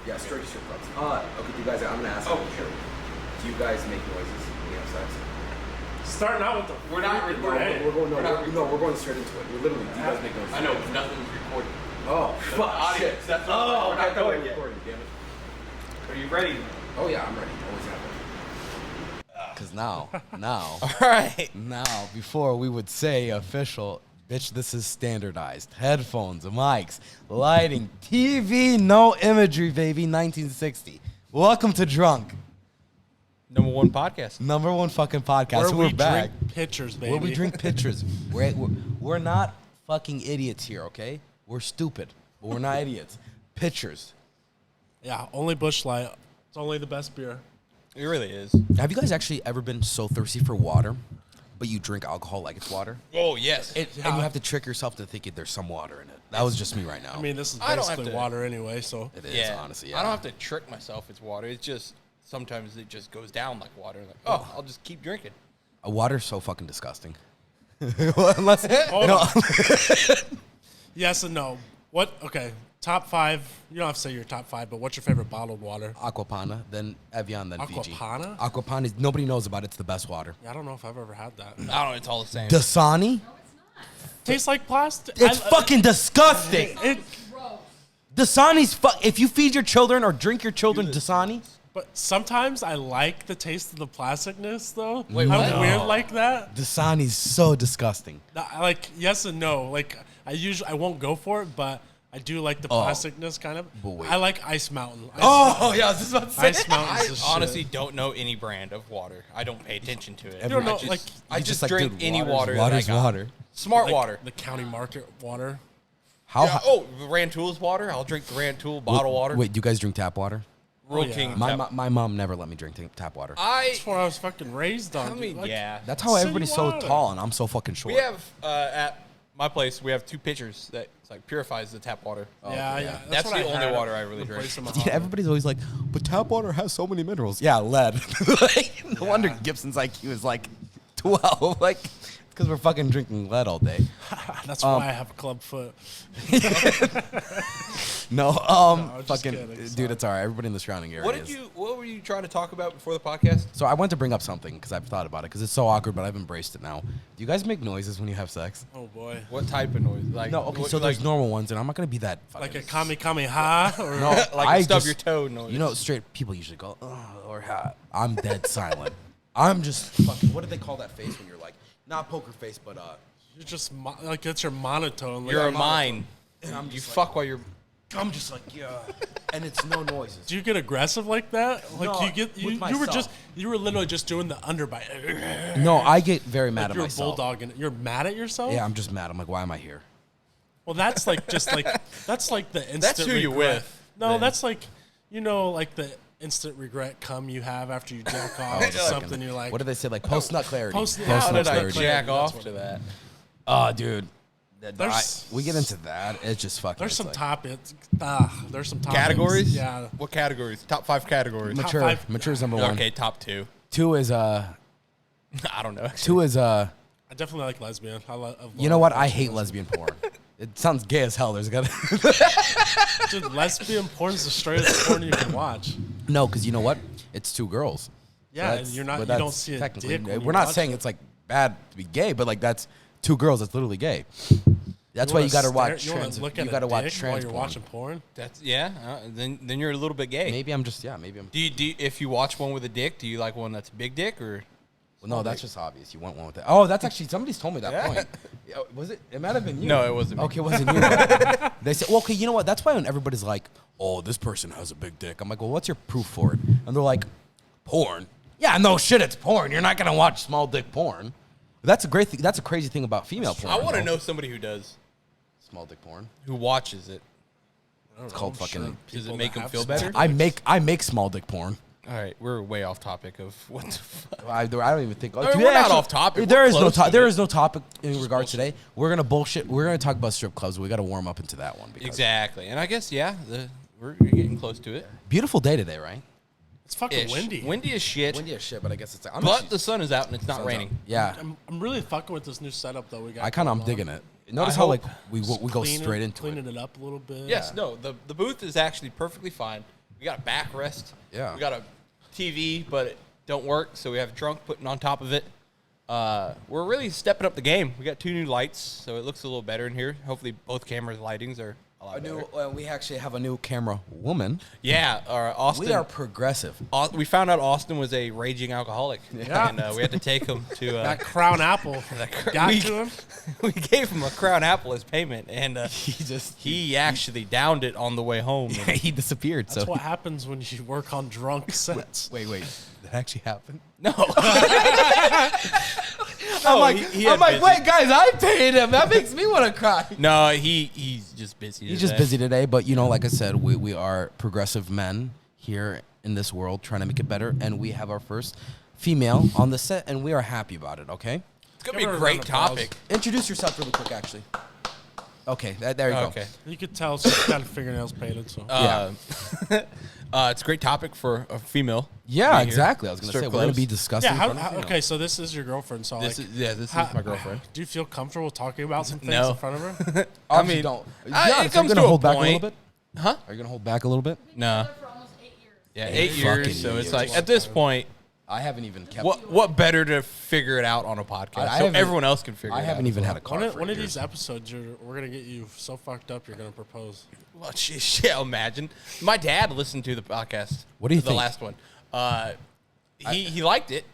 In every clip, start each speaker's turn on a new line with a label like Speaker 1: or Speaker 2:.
Speaker 1: Yeah, straight clubs. Okay, do you guys? I'm gonna ask.
Speaker 2: Oh, sure.
Speaker 1: Do you guys make noises when you have sex?
Speaker 3: Starting out with the.
Speaker 2: We're not recording.
Speaker 1: We're going straight into it. We're literally. Do you guys make noises?
Speaker 2: I know, but nothing's recorded.
Speaker 1: Oh, fuck, shit.
Speaker 2: That's
Speaker 1: Oh,
Speaker 2: we're not going yet.
Speaker 1: Recording, damn it.
Speaker 2: Are you ready?
Speaker 1: Oh yeah, I'm ready. Always have one.
Speaker 4: Because now,
Speaker 5: All right.
Speaker 4: now, before we would say official, bitch, this is standardized. Headphones, mics, lighting, TV, no imagery, baby, 1960. Welcome to Drunk,
Speaker 5: Number one podcast.
Speaker 4: number one fucking podcast.
Speaker 3: Where we
Speaker 4: back.
Speaker 3: drink pitchers, baby.
Speaker 4: Where we drink pictures. We're not fucking idiots here, okay? We're stupid, but we're not idiots. Pictures.
Speaker 3: Yeah, only Busch Light. It's only the best beer.
Speaker 5: It really is.
Speaker 4: Have you guys actually ever been so thirsty for water, but you drink alcohol like it's water?
Speaker 5: Oh, yes.
Speaker 4: And you have to trick yourself to thinking there's some water in it. That was just me right now.
Speaker 3: I mean, this is
Speaker 5: I don't have
Speaker 3: basically
Speaker 5: to-
Speaker 3: water anyway, so.
Speaker 4: it is,
Speaker 5: yeah.
Speaker 4: honestly. Yeah.
Speaker 5: I don't have to trick myself it's water. It's just sometimes it just goes down like water. Like, oh, I'll just keep drinking.
Speaker 4: Water's so fucking disgusting. Unless,
Speaker 3: Hold
Speaker 4: no,
Speaker 3: on. Yes and no. What? Okay, top five. You don't have to say your top five, but what's your favorite bottled water?
Speaker 4: Aquapana, then Evian, then Fiji.
Speaker 3: Aquapana?
Speaker 4: Aquapana, nobody knows about it. It's the best water.
Speaker 3: Yeah, I don't know if I've ever had that.
Speaker 5: I don't know. It's all the same.
Speaker 4: Dasani?
Speaker 3: Tastes like plastic.
Speaker 4: It's fucking disgusting.
Speaker 3: It,
Speaker 4: Dasani's if you feed your children or drink your children Dasani,
Speaker 3: but sometimes I like the taste of the plasticness, though.
Speaker 5: Wait,
Speaker 3: I'm
Speaker 5: what?
Speaker 3: weird like that.
Speaker 4: Dasani's so disgusting.
Speaker 3: Like yes and no. Like I won't go for it, but I do like the plasticness kind of.
Speaker 4: But wait.
Speaker 3: I like Ice Mountain.
Speaker 4: Oh, yeah, I was just about to say.
Speaker 3: Ice Mountain's
Speaker 5: I
Speaker 3: the shit.
Speaker 5: honestly don't know any brand of water. I don't pay attention to it.
Speaker 4: You
Speaker 3: don't know,
Speaker 5: I just,
Speaker 3: like-
Speaker 5: I
Speaker 4: You
Speaker 5: just
Speaker 4: like,
Speaker 5: drink
Speaker 4: dude,
Speaker 5: any
Speaker 4: water's-
Speaker 5: water.
Speaker 4: Water's
Speaker 5: that I got.
Speaker 4: water.
Speaker 5: Smart
Speaker 3: Like
Speaker 5: water.
Speaker 3: the county market water.
Speaker 4: How?
Speaker 5: Yeah, Rantoul's water. I'll drink the Rantoul bottle water.
Speaker 4: Wait, do you guys drink tap water?
Speaker 5: Real
Speaker 3: yeah.
Speaker 5: King.
Speaker 4: My mom never let me drink tap water.
Speaker 3: That's what I was fucking raised on.
Speaker 5: I mean,
Speaker 3: dude. Like,
Speaker 5: yeah.
Speaker 4: That's how
Speaker 3: City
Speaker 4: everybody's so
Speaker 3: water.
Speaker 4: tall and I'm so fucking short.
Speaker 5: We have at my place. We have two pitchers that purifies the tap water.
Speaker 3: Yeah.
Speaker 5: That's
Speaker 3: what
Speaker 5: the
Speaker 3: I
Speaker 5: only
Speaker 3: had
Speaker 5: water I
Speaker 3: at
Speaker 5: really
Speaker 3: the
Speaker 5: drink.
Speaker 3: place in
Speaker 4: Yeah,
Speaker 3: Mahalo.
Speaker 4: everybody's always like, but tap water has so many minerals. Yeah, lead. Like, no wonder Gibson's IQ is like 12. Like, because we're fucking drinking lead all day.
Speaker 3: That's why I have a club foot.
Speaker 4: No,
Speaker 3: just
Speaker 4: fucking,
Speaker 3: kidding,
Speaker 4: dude,
Speaker 3: sorry.
Speaker 4: it's all right. Everybody in the surrounding area is.
Speaker 5: What were you trying to talk about before the podcast?
Speaker 4: So I want to bring up something because I've thought about it because it's so awkward, but I've embraced it now. Do you guys make noises when you have sex?
Speaker 3: Oh boy.
Speaker 5: What type of noise? Like
Speaker 4: No, okay,
Speaker 5: what-
Speaker 4: so there's
Speaker 5: like,
Speaker 4: normal ones, and I'm not gonna be that fucking.
Speaker 3: Like a kame or
Speaker 4: No,
Speaker 5: like
Speaker 4: I
Speaker 5: a stub
Speaker 4: just-
Speaker 5: your toe noise.
Speaker 4: You know, straight people usually go, "Ugh," or ha. I'm dead silent. I'm just fucking. What do they call that face when you're like, not poker face, but
Speaker 3: you're just like it's your monotone. Like,
Speaker 5: you're a mime.
Speaker 4: And I'm
Speaker 5: You
Speaker 4: just like-
Speaker 5: fuck while you're.
Speaker 4: I'm just like, yeah, and it's no noises.
Speaker 3: Do you get aggressive like that? Like
Speaker 4: No,
Speaker 3: you get
Speaker 4: with
Speaker 3: you were
Speaker 4: myself.
Speaker 3: literally just doing the underbite.
Speaker 4: No, I get very mad
Speaker 3: Like
Speaker 4: at
Speaker 3: you're
Speaker 4: myself.
Speaker 3: bulldogging. You're mad at yourself?
Speaker 4: Yeah, I'm just mad. I'm like, why am I here?
Speaker 3: Well, that's like just like that's like the instant.
Speaker 5: That's who you
Speaker 3: regret.
Speaker 5: with,
Speaker 3: No,
Speaker 5: then.
Speaker 3: that's like like the instant regret come you have after you jack off to something. You're like,
Speaker 4: What do they say? Like post nut clarity.
Speaker 3: Post-
Speaker 4: Post
Speaker 3: how
Speaker 5: How
Speaker 4: nut
Speaker 5: did I
Speaker 4: clarity.
Speaker 3: clarity,
Speaker 5: jack
Speaker 3: that's
Speaker 5: off
Speaker 3: what
Speaker 5: to
Speaker 3: it
Speaker 5: that?
Speaker 4: Oh, dude.
Speaker 3: There's-
Speaker 4: We get into that. It's just fucking.
Speaker 3: there's
Speaker 4: it's
Speaker 3: some
Speaker 4: like,
Speaker 3: topics. There's some topics.
Speaker 5: Categories?
Speaker 3: Yeah.
Speaker 5: What categories? Top 5 categories.
Speaker 4: Mature.
Speaker 3: five-
Speaker 4: Mature is number one.
Speaker 5: Okay, top 2.
Speaker 4: Two is
Speaker 5: I don't know.
Speaker 4: Two is
Speaker 3: I definitely like lesbian.
Speaker 4: You know what? I hate lesbian porn. It sounds gay as hell. There's gotta.
Speaker 3: Dude, lesbian porn is the straightest porn you can watch.
Speaker 4: No, because you know what? It's two girls.
Speaker 3: Yeah,
Speaker 4: That's-
Speaker 3: and you're not.
Speaker 4: but
Speaker 3: You don't
Speaker 4: that's
Speaker 3: see a
Speaker 4: technically-
Speaker 3: dick. When
Speaker 4: We're
Speaker 3: you
Speaker 4: not
Speaker 3: watch
Speaker 4: saying
Speaker 3: it.
Speaker 4: it's like bad to be gay, but like that's two girls. That's literally gay. That's why
Speaker 3: wanna
Speaker 4: you gotta
Speaker 3: stare-
Speaker 4: watch
Speaker 3: You wanna
Speaker 4: trans.
Speaker 3: look
Speaker 4: You
Speaker 3: at a
Speaker 4: gotta watch
Speaker 3: dick
Speaker 4: trans
Speaker 3: while you're
Speaker 4: porn.
Speaker 3: watching porn.
Speaker 5: That's then you're a little bit gay.
Speaker 4: Maybe I'm just maybe I'm.
Speaker 5: Do you if you watch one with a dick, do you like one that's big dick or?
Speaker 4: Well, no, that's just obvious. You want one with that. Oh, that's actually somebody's told me that
Speaker 5: Yeah.
Speaker 4: point. Yeah, was it? It might have been you.
Speaker 5: No, it wasn't me.
Speaker 4: Okay, it wasn't you. but they said, well, okay, you know what? That's why when everybody's like, "Oh, this person has a big dick," I'm like, "Well, what's your proof for it?" And they're like, "Porn." Yeah, no shit, it's porn. You're not gonna watch small dick porn. That's a great thing. That's a crazy thing about female porn.
Speaker 5: I want to
Speaker 4: though.
Speaker 5: know somebody who does,
Speaker 4: small dick porn.
Speaker 5: who watches it.
Speaker 4: It's called fucking.
Speaker 5: Does it make them feel better?
Speaker 4: I make small dick porn.
Speaker 5: All right, we're way off topic of what the fuck.
Speaker 4: I don't even think.
Speaker 5: I mean, we're not off topic.
Speaker 4: There
Speaker 5: We're
Speaker 4: is no
Speaker 5: close to
Speaker 4: there
Speaker 5: it.
Speaker 4: is no topic in regards
Speaker 5: bullshit.
Speaker 4: today. We're gonna bullshit. We're gonna talk about strip clubs. We got to warm up into that one. Because
Speaker 5: Exactly, and I guess we're getting close to it.
Speaker 4: Beautiful day today, right?
Speaker 3: It's fucking
Speaker 5: Ish.
Speaker 3: windy.
Speaker 5: Windy as shit.
Speaker 4: Windy as shit, but I guess it's.
Speaker 5: But the sun is out and it's not raining.
Speaker 4: Yeah,
Speaker 3: I'm really fucking with this new setup though. We got.
Speaker 4: I'm digging it. Notice how like we go
Speaker 3: Cleaning-
Speaker 4: straight into
Speaker 3: cleaning
Speaker 4: it.
Speaker 3: it up a little bit.
Speaker 5: Yes, no, the booth is actually perfectly fine. We got a backrest.
Speaker 4: Yeah.
Speaker 5: We got a TV, but it don't work, so we have drunk putting on top of it. We're really stepping up the game. We got 2 new lights, so it looks a little better in here. Hopefully, both cameras' lightings are a lot better.
Speaker 4: We actually have a new camera woman.
Speaker 5: Yeah, Austin.
Speaker 4: We are progressive.
Speaker 5: We found out Austin was a raging alcoholic,
Speaker 3: Yeah.
Speaker 5: and we had to take him to.
Speaker 3: That Crown Apple got
Speaker 5: we,
Speaker 3: to him.
Speaker 5: We gave him a Crown Apple as payment, and he actually downed it on the way home.
Speaker 4: He disappeared.
Speaker 3: That's what happens when you work on drunk sets.
Speaker 4: Wait. That actually happened?
Speaker 5: No.
Speaker 4: I'm like,
Speaker 5: he had busy.
Speaker 4: wait, guys, I paid him. That makes me want to cry.
Speaker 5: No, he's just busy.
Speaker 4: He's just busy today, but like I said, we are progressive men here in this world trying to make it better, and we have our first female on the set, and we are happy about it, okay?
Speaker 5: It's going to
Speaker 3: Give
Speaker 5: be
Speaker 3: her
Speaker 5: a
Speaker 3: a
Speaker 5: great
Speaker 3: round of applause.
Speaker 5: topic.
Speaker 4: Introduce yourself really quick, actually. Okay, there you go.
Speaker 5: Okay.
Speaker 3: You could tell she's got fingernails painted. So
Speaker 5: It's a great topic for a female.
Speaker 4: Yeah,
Speaker 5: Right here.
Speaker 4: I was going to
Speaker 5: Strip
Speaker 4: say, we're going to
Speaker 5: clubs.
Speaker 4: be discussing.
Speaker 3: yeah. Okay, so this is your girlfriend. So
Speaker 5: This
Speaker 3: like,
Speaker 5: is my girlfriend.
Speaker 3: Do you feel comfortable talking about some things
Speaker 5: No.
Speaker 3: in front of her?
Speaker 5: I mean,
Speaker 4: don't.
Speaker 5: it
Speaker 4: Are you
Speaker 5: comes
Speaker 4: going
Speaker 5: to
Speaker 4: to
Speaker 5: a
Speaker 4: hold back a
Speaker 5: point.
Speaker 4: little bit?
Speaker 5: Huh?
Speaker 4: Are you going to hold back a little bit?
Speaker 5: No.
Speaker 6: For almost 8 years.
Speaker 5: Yeah,
Speaker 4: Hey,
Speaker 5: 8 years.
Speaker 4: fucking
Speaker 5: So it's
Speaker 4: idiots.
Speaker 5: like, at this point,
Speaker 4: I haven't even kept.
Speaker 5: what better to figure it out on a podcast
Speaker 4: I
Speaker 5: so
Speaker 4: haven't-
Speaker 5: everyone else can figure it out.
Speaker 4: I haven't even had a car.
Speaker 3: One of these episodes, we're gonna get you so fucked up, you're gonna propose.
Speaker 5: Well, shit, imagine. My dad listened to the podcast.
Speaker 4: What do you
Speaker 5: the
Speaker 4: think?
Speaker 5: last one. He liked it.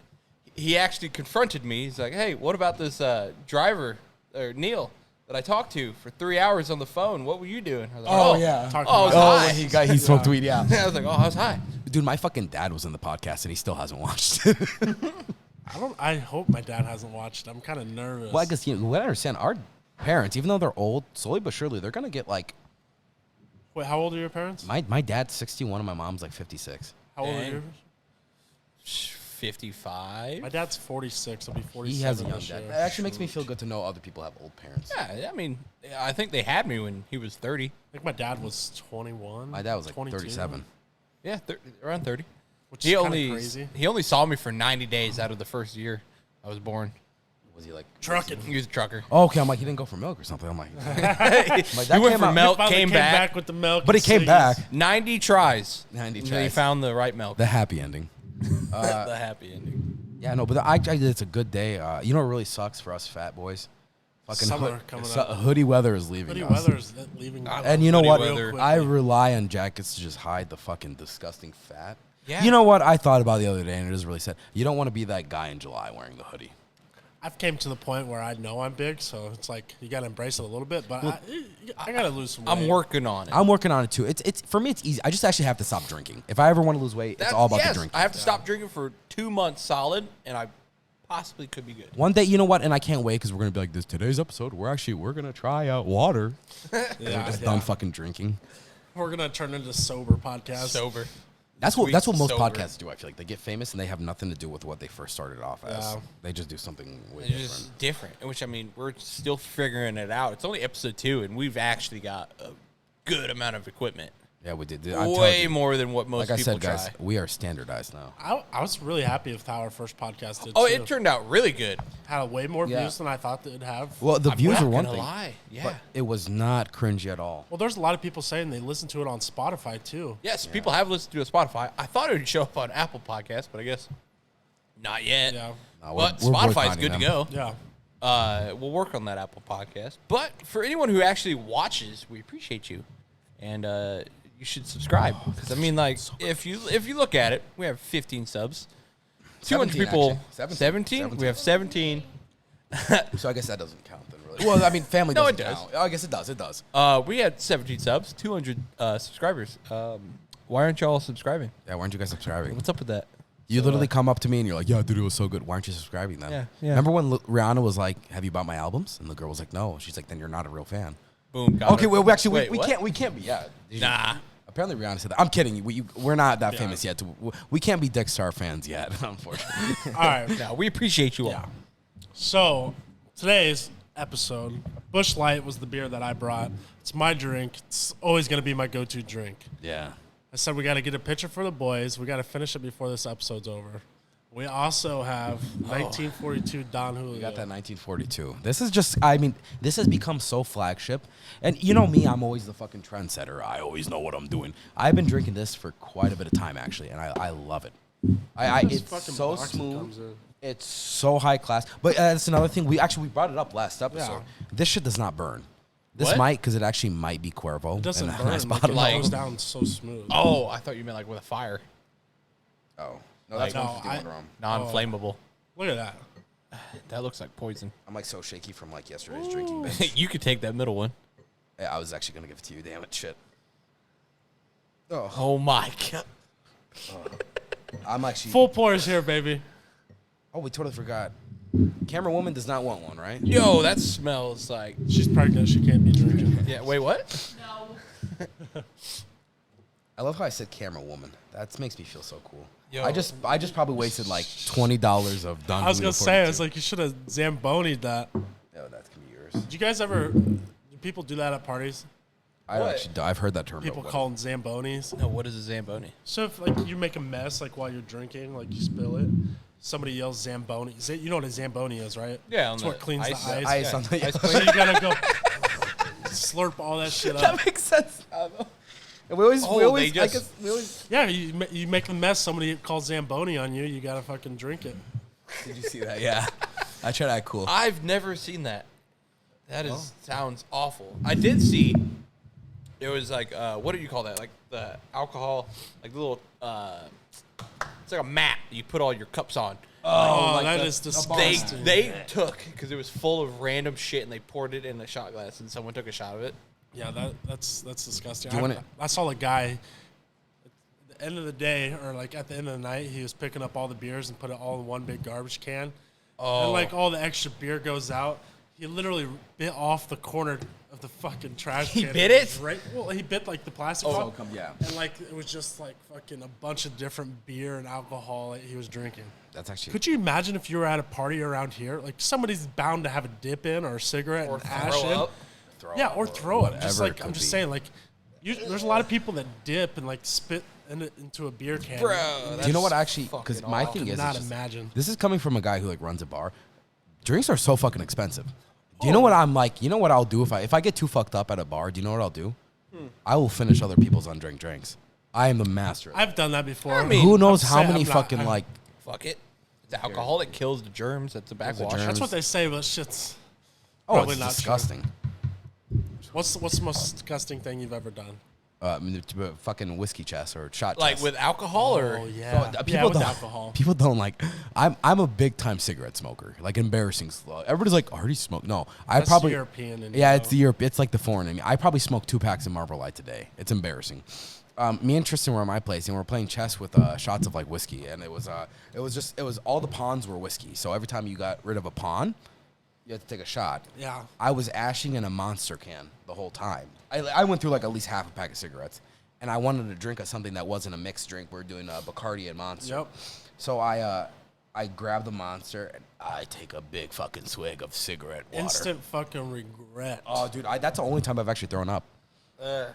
Speaker 5: He actually confronted me. He's like, "Hey, what about this driver or Neil that I talked to for 3 hours on the phone? What were you doing?" I was like,
Speaker 4: Oh, yeah.
Speaker 3: Talking
Speaker 5: I was
Speaker 3: about-
Speaker 5: high.
Speaker 4: he smoked weed. Yeah.
Speaker 5: I was like, "Oh, I was high."
Speaker 4: Dude, my fucking dad was in the podcast and he still hasn't watched it.
Speaker 3: I hope my dad hasn't watched. I'm kind of nervous.
Speaker 4: Well, I guess what I understand, our parents, even though they're old, slowly but surely, they're gonna get like.
Speaker 3: Wait, how old are your parents?
Speaker 4: My dad's 61 and my mom's like 56.
Speaker 3: How old are
Speaker 5: Dang.
Speaker 3: you?
Speaker 5: 55.
Speaker 3: My dad's 46. I'll be 47.
Speaker 4: He has a young
Speaker 3: this
Speaker 4: dad.
Speaker 3: year.
Speaker 4: It actually makes me feel good to know other people have old parents.
Speaker 5: Yeah, I mean, I think they had me when he was 30.
Speaker 3: I think my dad was 21.
Speaker 4: My dad was like
Speaker 3: 22,
Speaker 4: 37.
Speaker 5: Yeah, around 30.
Speaker 3: Which
Speaker 5: He
Speaker 3: is kind
Speaker 5: only
Speaker 3: of crazy.
Speaker 5: he only saw me for 90 days out of the first year I was born.
Speaker 4: Was he like
Speaker 3: Trucking.
Speaker 5: He was a trucker.
Speaker 4: Oh, okay, I'm like he didn't go for milk or something. I'm like, my
Speaker 5: He
Speaker 4: dad
Speaker 5: went
Speaker 4: came
Speaker 5: for
Speaker 4: out-
Speaker 5: milk,
Speaker 3: Finally
Speaker 5: came back.
Speaker 3: with the milk.
Speaker 4: but he
Speaker 3: and
Speaker 4: came
Speaker 3: ciggies.
Speaker 4: back.
Speaker 5: 90 tries.
Speaker 4: 90
Speaker 5: And
Speaker 4: tries.
Speaker 5: He found the right milk.
Speaker 4: The happy ending.
Speaker 5: The happy ending.
Speaker 4: Yeah, no, but it's a good day. You know what really sucks for us fat boys? Fucking
Speaker 3: Summer coming up.
Speaker 4: hoodie weather is leaving
Speaker 3: Hoodie
Speaker 4: us.
Speaker 3: weather's leaving.
Speaker 4: And you know
Speaker 5: Hoodie
Speaker 4: what?
Speaker 5: weather.
Speaker 4: I rely on jackets to just hide the fucking disgusting fat.
Speaker 5: Yeah.
Speaker 4: You know what I thought about the other day, and it is really sad. You don't want to be that guy in July wearing the hoodie.
Speaker 3: I've came to the point where I know I'm big, so it's like you gotta embrace it a little bit. But I gotta lose some weight.
Speaker 5: I'm working on it.
Speaker 4: I'm working on it too. It's for me. It's easy. I just actually have to stop drinking. If I ever want to lose weight, it's all about the drinking.
Speaker 5: I have to stop drinking for 2 months solid, and I possibly could be good.
Speaker 4: One day, you know what? And I can't wait because we're gonna be like this today's episode. We're gonna try out water. We're just done fucking drinking.
Speaker 3: We're gonna turn into sober podcast.
Speaker 5: Sober.
Speaker 4: That's what
Speaker 5: Sweet
Speaker 4: most
Speaker 5: sober.
Speaker 4: podcasts do. I feel like they get famous and they have nothing to do with what they first started off as.
Speaker 3: Yeah.
Speaker 4: They just do something way
Speaker 5: It's
Speaker 4: different.
Speaker 5: just different. Which, I mean, we're still figuring it out. It's only episode 2, and we've actually got a good amount of equipment.
Speaker 4: Yeah, we did. I'm telling
Speaker 5: Way
Speaker 4: you,
Speaker 5: more than what most
Speaker 4: like I
Speaker 5: people
Speaker 4: said, guys,
Speaker 5: try.
Speaker 4: we are standardized now.
Speaker 3: I was really happy with how our first podcast did.
Speaker 5: Oh,
Speaker 3: too.
Speaker 5: it turned out really good.
Speaker 3: had way more
Speaker 4: Yeah.
Speaker 3: views than I thought it'd have.
Speaker 4: Well, the
Speaker 5: I'm
Speaker 4: views
Speaker 5: not
Speaker 4: are one
Speaker 5: gonna
Speaker 4: thing,
Speaker 5: lie. Yeah.
Speaker 4: but it was not cringy at all.
Speaker 3: Well, there's a lot of people saying they listen to it on Spotify too.
Speaker 5: Yes, people have listened to it on Spotify. I thought it would show up on Apple Podcasts, but I guess not yet.
Speaker 3: Yeah,
Speaker 4: No,
Speaker 5: But
Speaker 4: we're
Speaker 5: Spotify's
Speaker 4: boycotting
Speaker 5: good
Speaker 4: them.
Speaker 5: to go.
Speaker 3: yeah.
Speaker 5: We'll work on that Apple Podcast. But for anyone who actually watches, we appreciate you, and you should subscribe. Because I mean, like, if you look at it, we have 15 subs, 200
Speaker 4: 17,
Speaker 5: people.
Speaker 4: actually.
Speaker 5: 17? We have 17.
Speaker 4: So I guess that doesn't count then, really. Well, I mean, family
Speaker 5: No,
Speaker 4: doesn't
Speaker 5: it does.
Speaker 4: count. I guess it does. It does.
Speaker 5: We had 17 subs, 200 subscribers. Why aren't y'all subscribing?
Speaker 4: Yeah, why aren't you guys subscribing?
Speaker 5: What's up with that?
Speaker 4: You literally come up to me and you're like, "Yeah, dude, it was so good. Why aren't you subscribing then?"
Speaker 5: Yeah.
Speaker 4: Remember when Rihanna was like, "Have you bought my albums?" And the girl was like, "No." She's like, "Then you're not a real fan."
Speaker 5: Boom. got
Speaker 4: Okay,
Speaker 5: her.
Speaker 4: well,
Speaker 5: Wait,
Speaker 4: we
Speaker 5: what?
Speaker 4: can't be. Yeah.
Speaker 5: Nah.
Speaker 4: Apparently Rihanna said that. I'm kidding. We're not that famous yet. We can't be Dick Star fans yet, unfortunately.
Speaker 3: All right.
Speaker 5: No, we appreciate you all.
Speaker 3: Yeah. So today's episode, Busch Light was the beer that I brought. It's my drink. It's always gonna be my go-to drink.
Speaker 4: Yeah.
Speaker 3: I said we got to get a picture for the boys. We got to finish it before this episode's over. We also have 1942 Don Julio.
Speaker 4: We got that 1942. This is just, I mean, this has become so flagship. And you know me, I'm always the fucking trendsetter. I always know what I'm doing. I've been drinking this for quite a bit of time, actually, and I love it.
Speaker 3: This
Speaker 4: It's
Speaker 3: fucking
Speaker 4: so
Speaker 3: box it
Speaker 4: smooth.
Speaker 3: comes in.
Speaker 4: It's so high class. But that's another thing. We brought it up last episode.
Speaker 3: Yeah.
Speaker 4: This shit does not burn. This
Speaker 5: What?
Speaker 4: might, because it actually might be Cuervo.
Speaker 3: It doesn't
Speaker 4: and
Speaker 3: burn.
Speaker 4: nice
Speaker 3: Like,
Speaker 4: bottom.
Speaker 3: it goes down so smooth.
Speaker 5: Oh, I thought you meant like with a fire.
Speaker 4: Oh. No, that's
Speaker 3: No,
Speaker 4: 151 rum.
Speaker 5: Non-flammable.
Speaker 3: Look at that.
Speaker 5: That looks like poison.
Speaker 4: I'm like so shaky from like yesterday's drinking binge.
Speaker 5: You could take that middle one.
Speaker 4: Yeah, I was actually going to give it to you. Damn it. Shit.
Speaker 5: Oh my god.
Speaker 4: I'm actually.
Speaker 3: Full pours here, baby.
Speaker 4: Oh, we totally forgot. Camera woman does not want one, right?
Speaker 5: Yo, that smells like.
Speaker 3: She's pregnant. She can't be drinking.
Speaker 5: Yeah. Wait, what?
Speaker 4: I love how I said camera woman. That makes me feel so cool.
Speaker 5: Yo.
Speaker 4: I just probably wasted like $20 of Don
Speaker 3: I was
Speaker 4: Julio
Speaker 3: gonna say,
Speaker 4: 42.
Speaker 3: it's like you should have Zamboni'd that.
Speaker 4: Oh, that's gonna be yours.
Speaker 3: Did you guys ever? Do people do that at parties?
Speaker 4: I've heard that term.
Speaker 3: People
Speaker 4: but
Speaker 3: call them Zambonis.
Speaker 5: No, what is a Zamboni?
Speaker 3: So if like you make a mess like while you're drinking, like you spill it, somebody yells Zamboni. You know what a Zamboni is, right?
Speaker 5: Yeah,
Speaker 3: It's
Speaker 5: on
Speaker 3: what
Speaker 5: the
Speaker 3: cleans
Speaker 5: ice.
Speaker 3: the ice.
Speaker 4: Ice on the
Speaker 5: Ice
Speaker 3: So you gotta go slurp all that shit up.
Speaker 4: That makes sense. And we always,
Speaker 5: Oh, they just-
Speaker 4: I guess we always.
Speaker 3: Yeah, you make a mess. Somebody calls Zamboni on you. You gotta fucking drink it.
Speaker 4: Did you see that? Yeah. I tried to act cool.
Speaker 5: I've never seen that. That is sounds awful. I did see. It was like what do you call that? Like the alcohol, like the little. It's like a mat you put all your cups on.
Speaker 3: Oh,
Speaker 4: like
Speaker 3: that
Speaker 4: the-
Speaker 3: is
Speaker 4: the
Speaker 3: disgusting.
Speaker 5: They took because it was full of random shit and they poured it in a shot glass and someone took a shot of it.
Speaker 3: Yeah, that's disgusting.
Speaker 4: Do you wanna-
Speaker 3: I saw a guy at the end of the day, or like at the end of the night, he was picking up all the beers and put it all in one big garbage can.
Speaker 5: Oh.
Speaker 3: And like all the extra beer goes out. He literally bit off the corner of the fucking trash
Speaker 5: He
Speaker 3: can.
Speaker 5: bit it?
Speaker 3: Right. Well, he bit like the plastic.
Speaker 4: Oh,
Speaker 3: cup,
Speaker 4: come- yeah.
Speaker 3: And like it was just like fucking a bunch of different beer and alcohol that he was drinking.
Speaker 4: That's actually.
Speaker 3: Could you imagine if you were at a party around here? Like somebody's bound to have a dip in or a cigarette
Speaker 5: Or
Speaker 3: and ash
Speaker 5: throw
Speaker 3: in.
Speaker 5: up.
Speaker 3: Yeah, or throw it. Just
Speaker 4: whatever
Speaker 3: like
Speaker 4: it
Speaker 3: I'm
Speaker 4: could
Speaker 3: just
Speaker 4: be.
Speaker 3: saying, like there's a lot of people that dip and like spit into a beer can.
Speaker 5: Bro,
Speaker 4: Do you know what
Speaker 5: that's
Speaker 4: actually? Because
Speaker 5: fucking
Speaker 4: my
Speaker 5: awful.
Speaker 4: thing
Speaker 3: I
Speaker 4: is,
Speaker 3: cannot
Speaker 4: it's just-
Speaker 3: imagine.
Speaker 4: this is coming from a guy who like runs a bar. Drinks are so fucking expensive. Do you know what I'm like? You know what I'll do if I get too fucked up at a bar? Do you know what I'll do? I will finish other people's undrank drinks. I am the master. of that.
Speaker 3: I've done that before.
Speaker 5: I mean,
Speaker 4: Who knows
Speaker 3: I'm
Speaker 4: how
Speaker 3: saying
Speaker 4: many
Speaker 3: I'm not-
Speaker 4: fucking
Speaker 3: I'm-
Speaker 4: like
Speaker 5: Fuck it. It's alcohol that kills the germs. That's a backwash.
Speaker 4: germs.
Speaker 3: That's what they say, but shit's
Speaker 4: oh,
Speaker 3: probably
Speaker 4: it's
Speaker 3: not true.
Speaker 4: disgusting.
Speaker 3: What's the most disgusting thing you've ever done?
Speaker 4: I mean, fucking whiskey chest or shot
Speaker 5: Like
Speaker 4: chest.
Speaker 5: with alcohol or
Speaker 3: Oh yeah,
Speaker 4: So,
Speaker 3: yeah, with
Speaker 4: don't,
Speaker 3: alcohol.
Speaker 4: People don't like. I'm a big time cigarette smoker. Like embarrassing. Everybody's like, already smoke. No, I
Speaker 3: That's
Speaker 4: probably
Speaker 3: European. And
Speaker 4: Yeah, it's the Europe. It's like the foreign in me. I probably smoked 2 packs of Marlboro Light today. It's embarrassing. Me and Tristan were at my place and we're playing chess with shots of like whiskey, and it was all the pawns were whiskey. So every time you got rid of a pawn, you had to take a shot.
Speaker 3: Yeah.
Speaker 4: I was ashing in a Monster can the whole time. I went through like at least half a pack of cigarettes, and I wanted to drink something that wasn't a mixed drink. We're doing Bacardi and Monster.
Speaker 3: Yep.
Speaker 4: So I grab the Monster and I take a big fucking swig of cigarette water.
Speaker 3: Instant fucking regret.
Speaker 4: Oh, dude, that's the only time I've actually thrown up.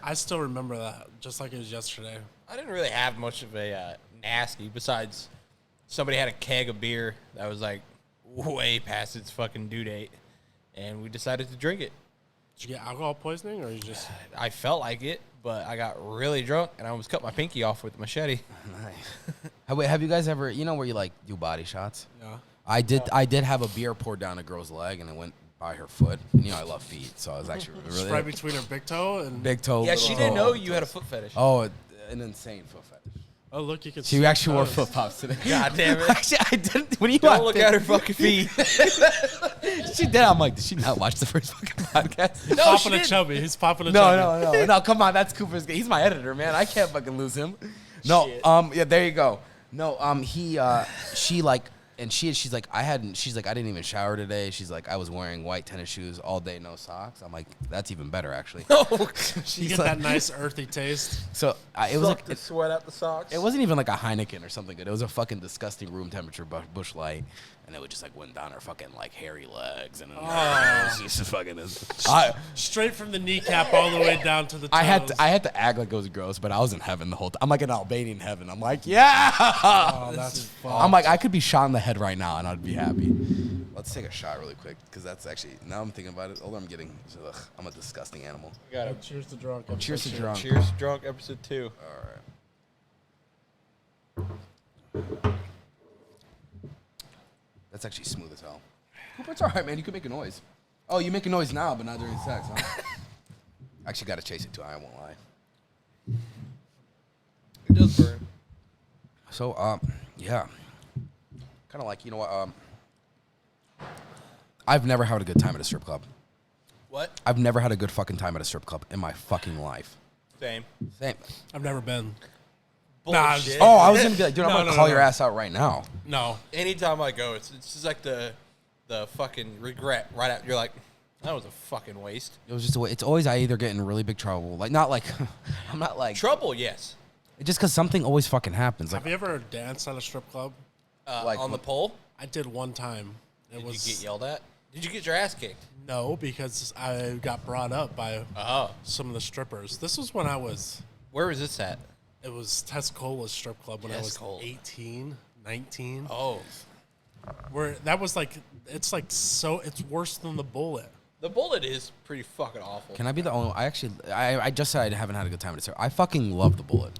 Speaker 3: I still remember that, just like it was yesterday.
Speaker 5: I didn't really have much of a nasty besides somebody had a keg of beer that was like way past its fucking due date, and we decided to drink it.
Speaker 3: Did you get alcohol poisoning, or you just?
Speaker 5: I felt like it, but I got really drunk and I almost cut my pinky off with a machete.
Speaker 4: Nice. Have you guys ever, where you like do body shots?
Speaker 3: Yeah.
Speaker 4: I did have a beer poured down a girl's leg and it went by her foot. And, I love feet, so I was actually really
Speaker 3: Right between her big toe and.
Speaker 4: big toe.
Speaker 5: Yeah,
Speaker 4: little
Speaker 5: she didn't
Speaker 4: toe.
Speaker 5: know you had a foot fetish.
Speaker 4: Oh, an insane foot fetish.
Speaker 3: Oh look, you can.
Speaker 4: She
Speaker 3: see
Speaker 4: actually wore
Speaker 3: toes.
Speaker 4: flip flops today.
Speaker 5: God damn it.
Speaker 4: Actually, I didn't. What do you
Speaker 5: Don't
Speaker 4: want?
Speaker 5: look at her fucking feet.
Speaker 4: She did. I'm like, did she not watch the first fucking podcast?
Speaker 5: No, she
Speaker 3: Popping a
Speaker 5: didn't.
Speaker 3: chubby. He's popping a chubby.
Speaker 4: No. Come on, that's Cooper's. He's my editor, man. I can't fucking lose him. No,
Speaker 5: Shit.
Speaker 4: yeah, there you go. No, she like And she's like, I didn't even shower today. She's like, I was wearing white tennis shoes all day, no socks. I'm like, that's even better, actually.
Speaker 3: You get that nice earthy taste.
Speaker 4: So it was like,
Speaker 2: to sweat out the socks.
Speaker 4: it wasn't even like a Heineken or something good. It was a fucking disgusting room temperature Bush Light, and it would just like went down her fucking like hairy legs, and it was just fucking.
Speaker 3: Straight from the kneecap all the way down to the toes.
Speaker 4: I had to act like it was gross, but I was in heaven the whole time. I'm like in Albanian heaven. I'm like, yeah.
Speaker 3: Oh, that's fun.
Speaker 4: I'm like, I could be shot in the head right now, and I'd be happy. Let's take a shot really quick, because that's actually, now I'm thinking about it, all I'm getting is, I'm a disgusting animal.
Speaker 5: Got it.
Speaker 3: Cheers to drunk.
Speaker 4: Cheers to drunk.
Speaker 5: Cheers, drunk. Episode 2.
Speaker 4: All right. That's actually smooth as hell. But it's all right, man. You can make a noise. Oh, you make a noise now, but not during sex, huh? Actually, got to chase it, too. I won't lie.
Speaker 5: It does burn.
Speaker 4: So, yeah. Kind of like, you know what, I've never had a good time at a strip club.
Speaker 5: What?
Speaker 4: I've never had a good fucking time at a strip club in my fucking life.
Speaker 5: Same.
Speaker 4: Same.
Speaker 3: I've never been.
Speaker 5: Bullshit.
Speaker 4: Oh, I was going to be like, dude, I'm
Speaker 3: No,
Speaker 4: going to
Speaker 3: no,
Speaker 4: call
Speaker 3: no,
Speaker 4: your
Speaker 3: no.
Speaker 4: ass out right now.
Speaker 3: No.
Speaker 5: Anytime I go, it's just like the fucking regret right out. You're like, that was a fucking waste.
Speaker 4: It was just a way. It's always I either get in really big trouble. Like, not like, I'm not like.
Speaker 5: Trouble, yes.
Speaker 4: Just because something always fucking happens.
Speaker 3: Have
Speaker 4: Like,
Speaker 3: you ever danced at a strip club?
Speaker 4: Like
Speaker 5: On the
Speaker 4: what?
Speaker 5: pole?
Speaker 3: I did one time.
Speaker 5: Did you get yelled at? Did you get your ass kicked?
Speaker 3: No, because I got brought up by
Speaker 5: Oh.
Speaker 3: some of the strippers. This was when I was,
Speaker 5: Where was this at?
Speaker 3: it was Tescola's strip club when I was
Speaker 5: Tescola.
Speaker 3: 18, 19.
Speaker 5: Oh.
Speaker 3: Where that was like, it's like so, it's worse than the Bullet.
Speaker 5: The Bullet is pretty fucking awful.
Speaker 4: Can I be the only? I just said I haven't had a good time at it. I fucking love the Bullet.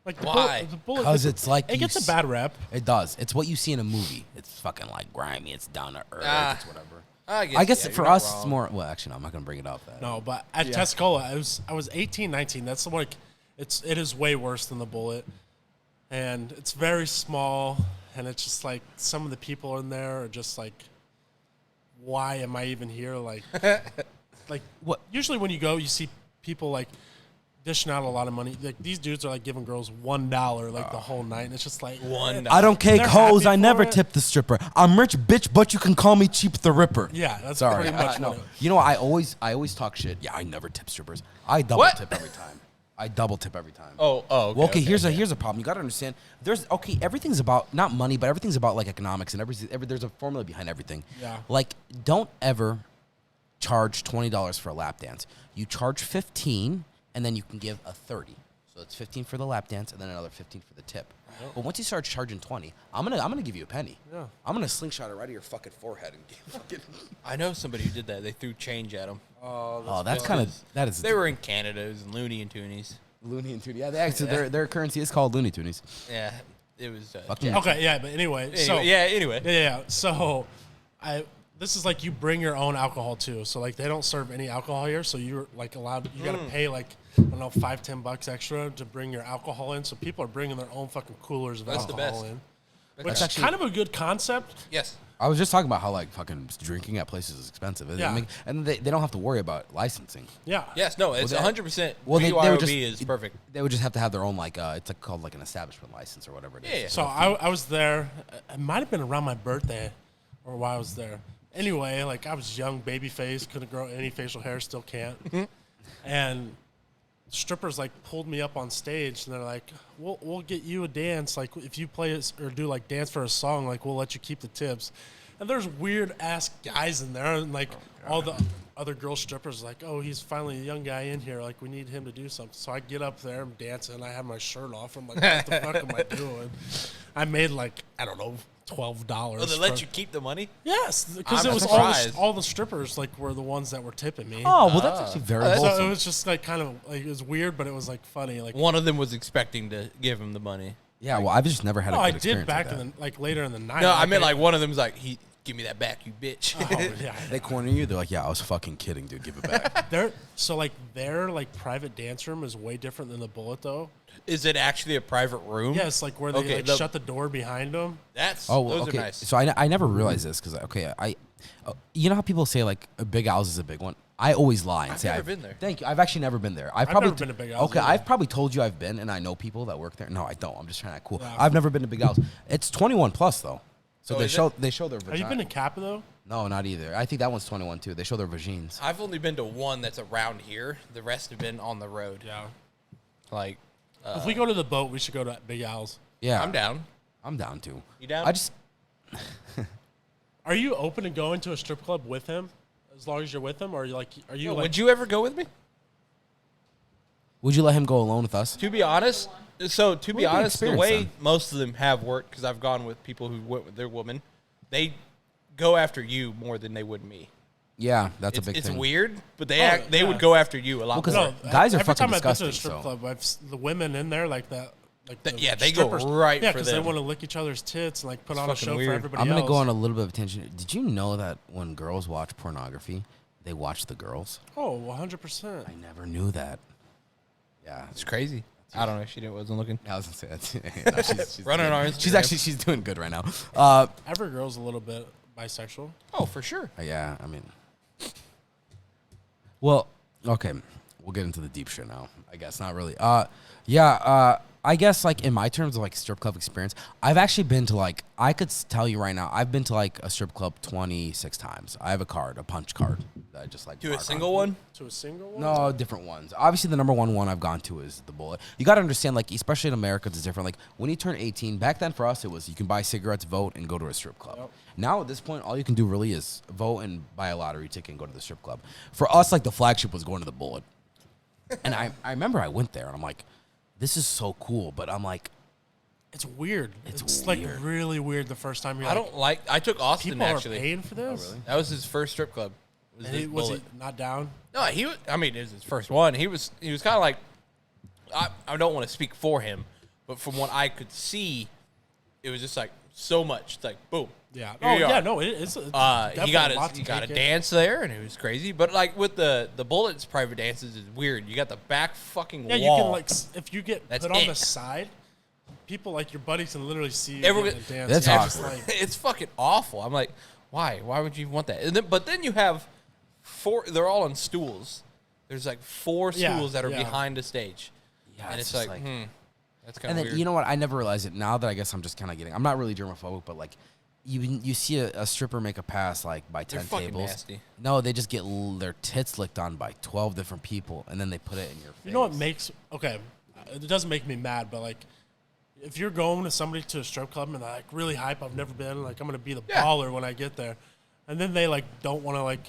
Speaker 3: Like the
Speaker 5: Why?
Speaker 3: The Bullet,
Speaker 4: Because it's like
Speaker 3: it gets a bad rep.
Speaker 4: It does. It's what you see in a movie. It's fucking like grimy. It's down to earth.
Speaker 5: Ah.
Speaker 4: It's whatever.
Speaker 5: I guess
Speaker 4: yeah,
Speaker 5: you're
Speaker 4: for
Speaker 5: not
Speaker 4: us,
Speaker 5: wrong.
Speaker 4: it's more. Well, actually, no. I'm not gonna bring it up.
Speaker 3: No, but at Tescola, I was 18, 19. That's like, it is way worse than the Bullet, and it's very small, and it's just like some of the people in there are just like, why am I even here? Like, like
Speaker 4: What?
Speaker 3: Usually when you go, you see people like dishing out a lot of money. Like these dudes are like giving girls $1 like the whole night, and it's just like
Speaker 5: $1.
Speaker 4: I don't cake
Speaker 3: They're
Speaker 4: hoes.
Speaker 3: happy
Speaker 4: I never
Speaker 3: for it.
Speaker 4: tip the stripper. I'm rich, bitch, but you can call me Cheap the Ripper.
Speaker 3: Yeah, that's
Speaker 4: Sorry.
Speaker 3: pretty much
Speaker 4: No.
Speaker 3: what it-
Speaker 4: You know what? I always talk shit. Yeah, I never tip strippers. I double
Speaker 5: What?
Speaker 4: tip every time. I double tip every time.
Speaker 5: Oh, okay.
Speaker 4: Well, okay, here's a problem. You got to understand. Everything's about not money, but everything's about like economics, and there's a formula behind everything.
Speaker 3: Yeah.
Speaker 4: Like, don't ever charge $20 for a lap dance. You charge 15, and then you can give a 30. So it's 15 for the lap dance, and then another 15 for the tip. But once you start charging 20, I'm gonna give you a penny.
Speaker 3: Yeah.
Speaker 4: I'm gonna slingshot it right at your fucking forehead and fucking.
Speaker 5: I know somebody who did that. They threw change at him.
Speaker 4: Oh, that's kind of that is.
Speaker 5: They were in Canada. It was Looney and Toonies.
Speaker 4: Looney and Toonies. Yeah, actually, their currency is called Looney Toonies.
Speaker 5: Yeah, it was.
Speaker 4: Fuck
Speaker 5: Jack-
Speaker 4: yeah.
Speaker 3: Okay, yeah, but anyway, so
Speaker 5: Anyway.
Speaker 3: yeah. So, this is like you bring your own alcohol too. So like they don't serve any alcohol here. So you're like allowed. You got to pay like I don't know $5-10 extra to bring your alcohol in. So people are bringing their own fucking coolers of
Speaker 5: That's the
Speaker 3: alcohol
Speaker 5: best.
Speaker 3: in,
Speaker 5: That's
Speaker 3: which is
Speaker 4: actually-
Speaker 3: kind of a good concept.
Speaker 5: Yes.
Speaker 4: I was just talking about how like fucking drinking at places is expensive.
Speaker 3: Yeah.
Speaker 4: And they don't have to worry about licensing.
Speaker 3: Yeah.
Speaker 5: Yes. No. It's
Speaker 4: Well,
Speaker 5: 100%.
Speaker 4: Well, they would
Speaker 5: BYOB
Speaker 4: just
Speaker 5: is perfect.
Speaker 4: They would just have to have their own like it's like called like an establishment license or whatever it is.
Speaker 5: Yeah, yeah.
Speaker 3: So I was there. It might have been around my birthday, or while I was there. Anyway, like I was young, baby face, couldn't grow any facial hair, still can't. And strippers like pulled me up on stage, and they're like, "We'll get you a dance. Like if you play or do like dance for a song, like we'll let you keep the tips." And there's weird ass guys in there, and like all the other girl strippers like, "Oh, he's finally a young guy in here. Like we need him to do something." So I get up there, I'm dancing, I have my shirt off. I'm like, "What the fuck am I doing?" I made like I don't know. $12.
Speaker 5: Oh, they let you keep the money?
Speaker 3: Yes, because
Speaker 5: I'm
Speaker 3: it was
Speaker 5: surprised.
Speaker 3: all the strippers like were the ones that were tipping me.
Speaker 4: Oh well, that's actually very
Speaker 3: So
Speaker 4: wholesome.
Speaker 3: it was just like kind of like it was weird, but it was like funny. Like
Speaker 5: One of them was expecting to give him the money.
Speaker 4: Yeah, well, I've just never had
Speaker 3: no,
Speaker 4: a
Speaker 3: I
Speaker 4: good experience
Speaker 3: did back
Speaker 4: like
Speaker 3: in the like later in the night.
Speaker 5: No, I meant like one of them's like, give me that back, you bitch.
Speaker 3: oh, yeah.
Speaker 4: that. They corner you. They're like, yeah, I was fucking kidding, dude. Give it back.
Speaker 3: Their like private dance room is way different than the Bullet though.
Speaker 5: Is it actually a private room?
Speaker 3: Yeah, it's like where they
Speaker 5: Okay,
Speaker 3: like
Speaker 5: the-
Speaker 3: shut the door behind them.
Speaker 5: That's
Speaker 4: Oh,
Speaker 5: those
Speaker 4: okay.
Speaker 5: are nice.
Speaker 4: So I never realized this because you know how people say like a Big Al's is a big one. I always lie and
Speaker 5: I've
Speaker 4: say
Speaker 5: never been there.
Speaker 4: Thank you. I've actually never been there. I've
Speaker 3: never
Speaker 4: probably
Speaker 3: been to Big Al's
Speaker 4: Okay,
Speaker 3: either.
Speaker 4: I've probably told you I've been, and I know people that work there. No, I don't. I'm just trying to act cool.
Speaker 3: Yeah.
Speaker 4: I've never been to Big Al's. It's 21 plus though, So
Speaker 5: Oh,
Speaker 4: they
Speaker 5: is
Speaker 4: show
Speaker 5: it?
Speaker 4: they show their
Speaker 3: Have
Speaker 4: vagina.
Speaker 3: you been to Kappa though?
Speaker 4: No, not either. I think that one's 21 too. They show their vagines.
Speaker 5: I've only been to one that's around here. The rest have been on the road.
Speaker 3: Yeah.
Speaker 5: Like,
Speaker 3: If we go to the boat, we should go to Big Al's.
Speaker 4: Yeah,
Speaker 5: I'm down.
Speaker 4: I'm down too.
Speaker 5: You down?
Speaker 4: I just
Speaker 3: Are you open to going to a strip club with him? As long as you're with him, or are you
Speaker 5: Yo,
Speaker 3: like?
Speaker 5: would you ever go with me?
Speaker 4: would you let him go alone with us?
Speaker 5: To be honest, to be
Speaker 4: be
Speaker 5: honest, the
Speaker 4: experience
Speaker 5: way
Speaker 4: then.
Speaker 5: most of them have worked, because I've gone with people who went with their woman, they go after you more than they would me.
Speaker 4: Yeah, that's a big
Speaker 5: It's
Speaker 4: thing.
Speaker 5: weird, but they
Speaker 3: Oh,
Speaker 5: they
Speaker 3: yeah.
Speaker 5: would go after you a lot
Speaker 4: 'cause
Speaker 5: more.
Speaker 3: No,
Speaker 4: guys are
Speaker 3: every
Speaker 4: fucking
Speaker 3: time I've been to
Speaker 4: disgusting,
Speaker 3: a strip
Speaker 4: so-
Speaker 3: club, the women in there like that. Like
Speaker 5: Yeah, they go
Speaker 3: strippers.
Speaker 5: right
Speaker 3: Yeah,
Speaker 5: for
Speaker 3: because they
Speaker 5: them.
Speaker 3: want to lick each other's tits and like put on a
Speaker 5: fucking
Speaker 3: show
Speaker 5: weird.
Speaker 3: for everybody
Speaker 4: I'm gonna
Speaker 3: else.
Speaker 4: go on a little bit of attention. Did you know that when girls watch pornography, they watch the girls?
Speaker 3: Oh, 100%.
Speaker 4: I never knew that. Yeah,
Speaker 5: It's crazy. I don't know. She wasn't looking.
Speaker 4: I was gonna say that. No, she's
Speaker 5: Running
Speaker 4: good.
Speaker 5: on our
Speaker 4: She's
Speaker 5: Instagram.
Speaker 4: actually doing good right now.
Speaker 3: Every girl's a little bit bisexual.
Speaker 5: Oh, for sure.
Speaker 4: Yeah, I mean, well, okay, we'll get into the deep shit now. I guess not really. I guess like in my terms of like strip club experience, I've actually been to like I could tell you right now, I've been to like a strip club 26 times. I have a card, a punch card that I just like
Speaker 5: To a
Speaker 4: mark
Speaker 5: single
Speaker 4: on.
Speaker 5: one?
Speaker 3: To a single one?
Speaker 4: No, different ones. Obviously, the number one I've gone to is the Bullet. You got to understand, like, especially in America, it's different. Like, when you turn 18, back then for us, it was you can buy cigarettes, vote, and go to a strip club.
Speaker 3: Yep.
Speaker 4: Now, at this point, all you can do really is vote and buy a lottery ticket and go to the strip club. For us, like, the flagship was going to the Bullet. And I remember I went there, and I'm like, this is so cool. But I'm like,
Speaker 3: It's weird. It's
Speaker 4: weird.
Speaker 3: like really weird the first time you're
Speaker 5: I
Speaker 3: like,
Speaker 5: don't like. I took Austin
Speaker 3: people
Speaker 5: actually.
Speaker 3: are paying for this?
Speaker 5: That was his first strip club. Was
Speaker 3: And
Speaker 5: this
Speaker 3: was he
Speaker 5: Bullet.
Speaker 3: not down?
Speaker 5: No, he was. I mean, it was his first one. He was kind of like. I don't want to speak for him, but from what I could see, it was just like so much. It's like boom.
Speaker 3: Yeah.
Speaker 5: Here
Speaker 3: Oh,
Speaker 5: you
Speaker 3: yeah,
Speaker 5: are.
Speaker 3: no, it's
Speaker 5: He
Speaker 3: definitely
Speaker 5: got
Speaker 3: a lot
Speaker 5: a,
Speaker 3: to
Speaker 5: he got a
Speaker 3: take in.
Speaker 5: dance there, and it was crazy. But like with the Bullet's private dances is weird. You got the back fucking
Speaker 3: Yeah,
Speaker 5: wall.
Speaker 3: you can like if you get
Speaker 5: That's
Speaker 3: put on the
Speaker 5: it.
Speaker 3: side, people like your buddies can literally see you
Speaker 5: Everyone-
Speaker 3: getting a dance.
Speaker 4: That's
Speaker 3: It's just
Speaker 4: awkward.
Speaker 3: like,
Speaker 5: It's fucking awful. I'm like, why? Why would you want that? And then, but then you have four. They're all on stools. There's like four
Speaker 3: Yeah,
Speaker 5: stools that are
Speaker 3: yeah.
Speaker 5: behind the stage,
Speaker 4: yeah,
Speaker 5: and it's
Speaker 4: just
Speaker 5: like, that's kind
Speaker 4: and
Speaker 5: of
Speaker 4: then
Speaker 5: weird.
Speaker 4: you know what? I never realized it. Now that I guess I'm just kind of getting. I'm not really germophobic, but like, you see a stripper make a pass like by
Speaker 5: They're
Speaker 4: 10
Speaker 5: fucking
Speaker 4: tables.
Speaker 5: nasty.
Speaker 4: No, they just get their tits licked on by 12 different people, and then they put it in your face.
Speaker 3: you know what makes okay? It doesn't make me mad, but like if you're going to somebody to a strip club and they're like really hype, I've never been, like I'm gonna be the
Speaker 5: Yeah.
Speaker 3: baller when I get there, and then they like don't want to like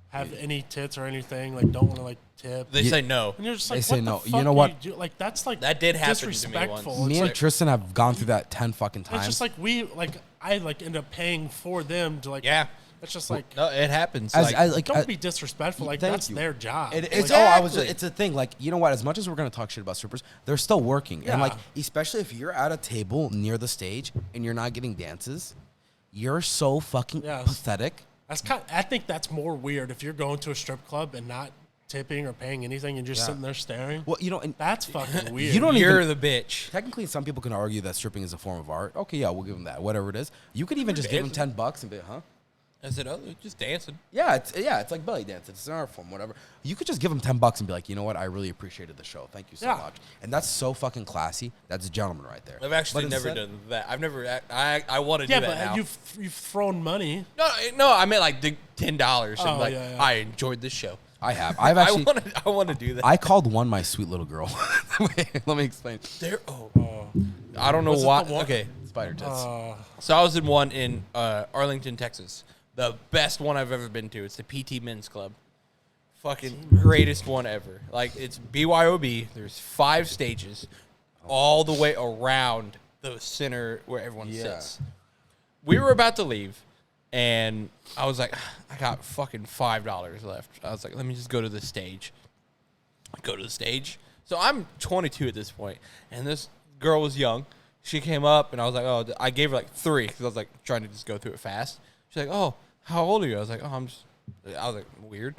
Speaker 3: have any tits or anything, like don't want to like tip.
Speaker 5: They say no.
Speaker 3: And you're just
Speaker 4: They
Speaker 3: like,
Speaker 4: say
Speaker 3: what
Speaker 4: no.
Speaker 3: the
Speaker 4: You
Speaker 3: fuck
Speaker 4: know
Speaker 3: are
Speaker 4: what?
Speaker 3: do? Like that's like
Speaker 5: That did happen to me once.
Speaker 3: disrespectful.
Speaker 4: Me
Speaker 3: It's
Speaker 4: and
Speaker 3: like,
Speaker 4: Tristan have gone through that 10 fucking
Speaker 3: it's
Speaker 4: times.
Speaker 3: just like I like end up paying for them to like.
Speaker 5: Yeah.
Speaker 3: It's just like
Speaker 5: No, it happens.
Speaker 4: As,
Speaker 3: don't be disrespectful. Like
Speaker 4: thank
Speaker 3: that's
Speaker 4: you.
Speaker 3: their job.
Speaker 4: It's
Speaker 5: Exactly.
Speaker 4: it's a thing. Like, you know what? As much as we're gonna talk shit about strippers, they're still working. And like,
Speaker 3: Yeah.
Speaker 4: especially if you're at a table near the stage and you're not getting dances, you're so fucking
Speaker 3: Yes.
Speaker 4: pathetic.
Speaker 3: I think that's more weird if you're going to a strip club and not tipping or paying anything and just
Speaker 4: Yeah.
Speaker 3: sitting there staring.
Speaker 4: Well, you know, and
Speaker 3: That's fucking weird.
Speaker 4: you don't
Speaker 5: You're
Speaker 4: even.
Speaker 5: the bitch.
Speaker 4: Technically, some people can argue that stripping is a form of art. Okay, yeah, we'll give them that. Whatever it is, you could even just give them
Speaker 5: dancing.
Speaker 4: $10 and be, huh?
Speaker 5: I said, oh, just dancing.
Speaker 4: Yeah, it's like belly dance. It's an art form, whatever. You could just give them $10 and be like, you know what? I really appreciated the show. Thank you so
Speaker 3: Yeah.
Speaker 4: much. And that's so fucking classy. That's a gentleman right there.
Speaker 5: I've actually
Speaker 4: But
Speaker 5: never
Speaker 4: instead-
Speaker 5: done that. I've never. I want to
Speaker 3: Yeah,
Speaker 5: do
Speaker 3: but
Speaker 5: that now.
Speaker 3: you've thrown money.
Speaker 5: No, I meant like the $10.
Speaker 3: Oh,
Speaker 5: And like,
Speaker 3: yeah, yeah.
Speaker 5: I enjoyed this show.
Speaker 4: I have. I've actually.
Speaker 5: I want to do that.
Speaker 4: I called one my sweet little girl. Wait, let me explain.
Speaker 5: There. Oh. I don't know
Speaker 3: Was it
Speaker 5: why.
Speaker 3: the one-
Speaker 5: Okay.
Speaker 4: Spider tits.
Speaker 5: So I was in one in Arlington, Texas. The best one I've ever been to. It's the PT Men's Club. Fucking greatest one ever. Like, it's BYOB. There's 5 stages all the way around the center where everyone
Speaker 4: Yeah.
Speaker 5: sits. We were about to leave, and I was like, I got fucking $5 left. I was like, let me just go to the stage. I go to the stage. So I'm 22 at this point, and this girl was young. She came up, and I was like, oh, I gave her like 3 because I was like trying to just go through it fast. She's like, oh, how old are you? I was like, I was like, weird.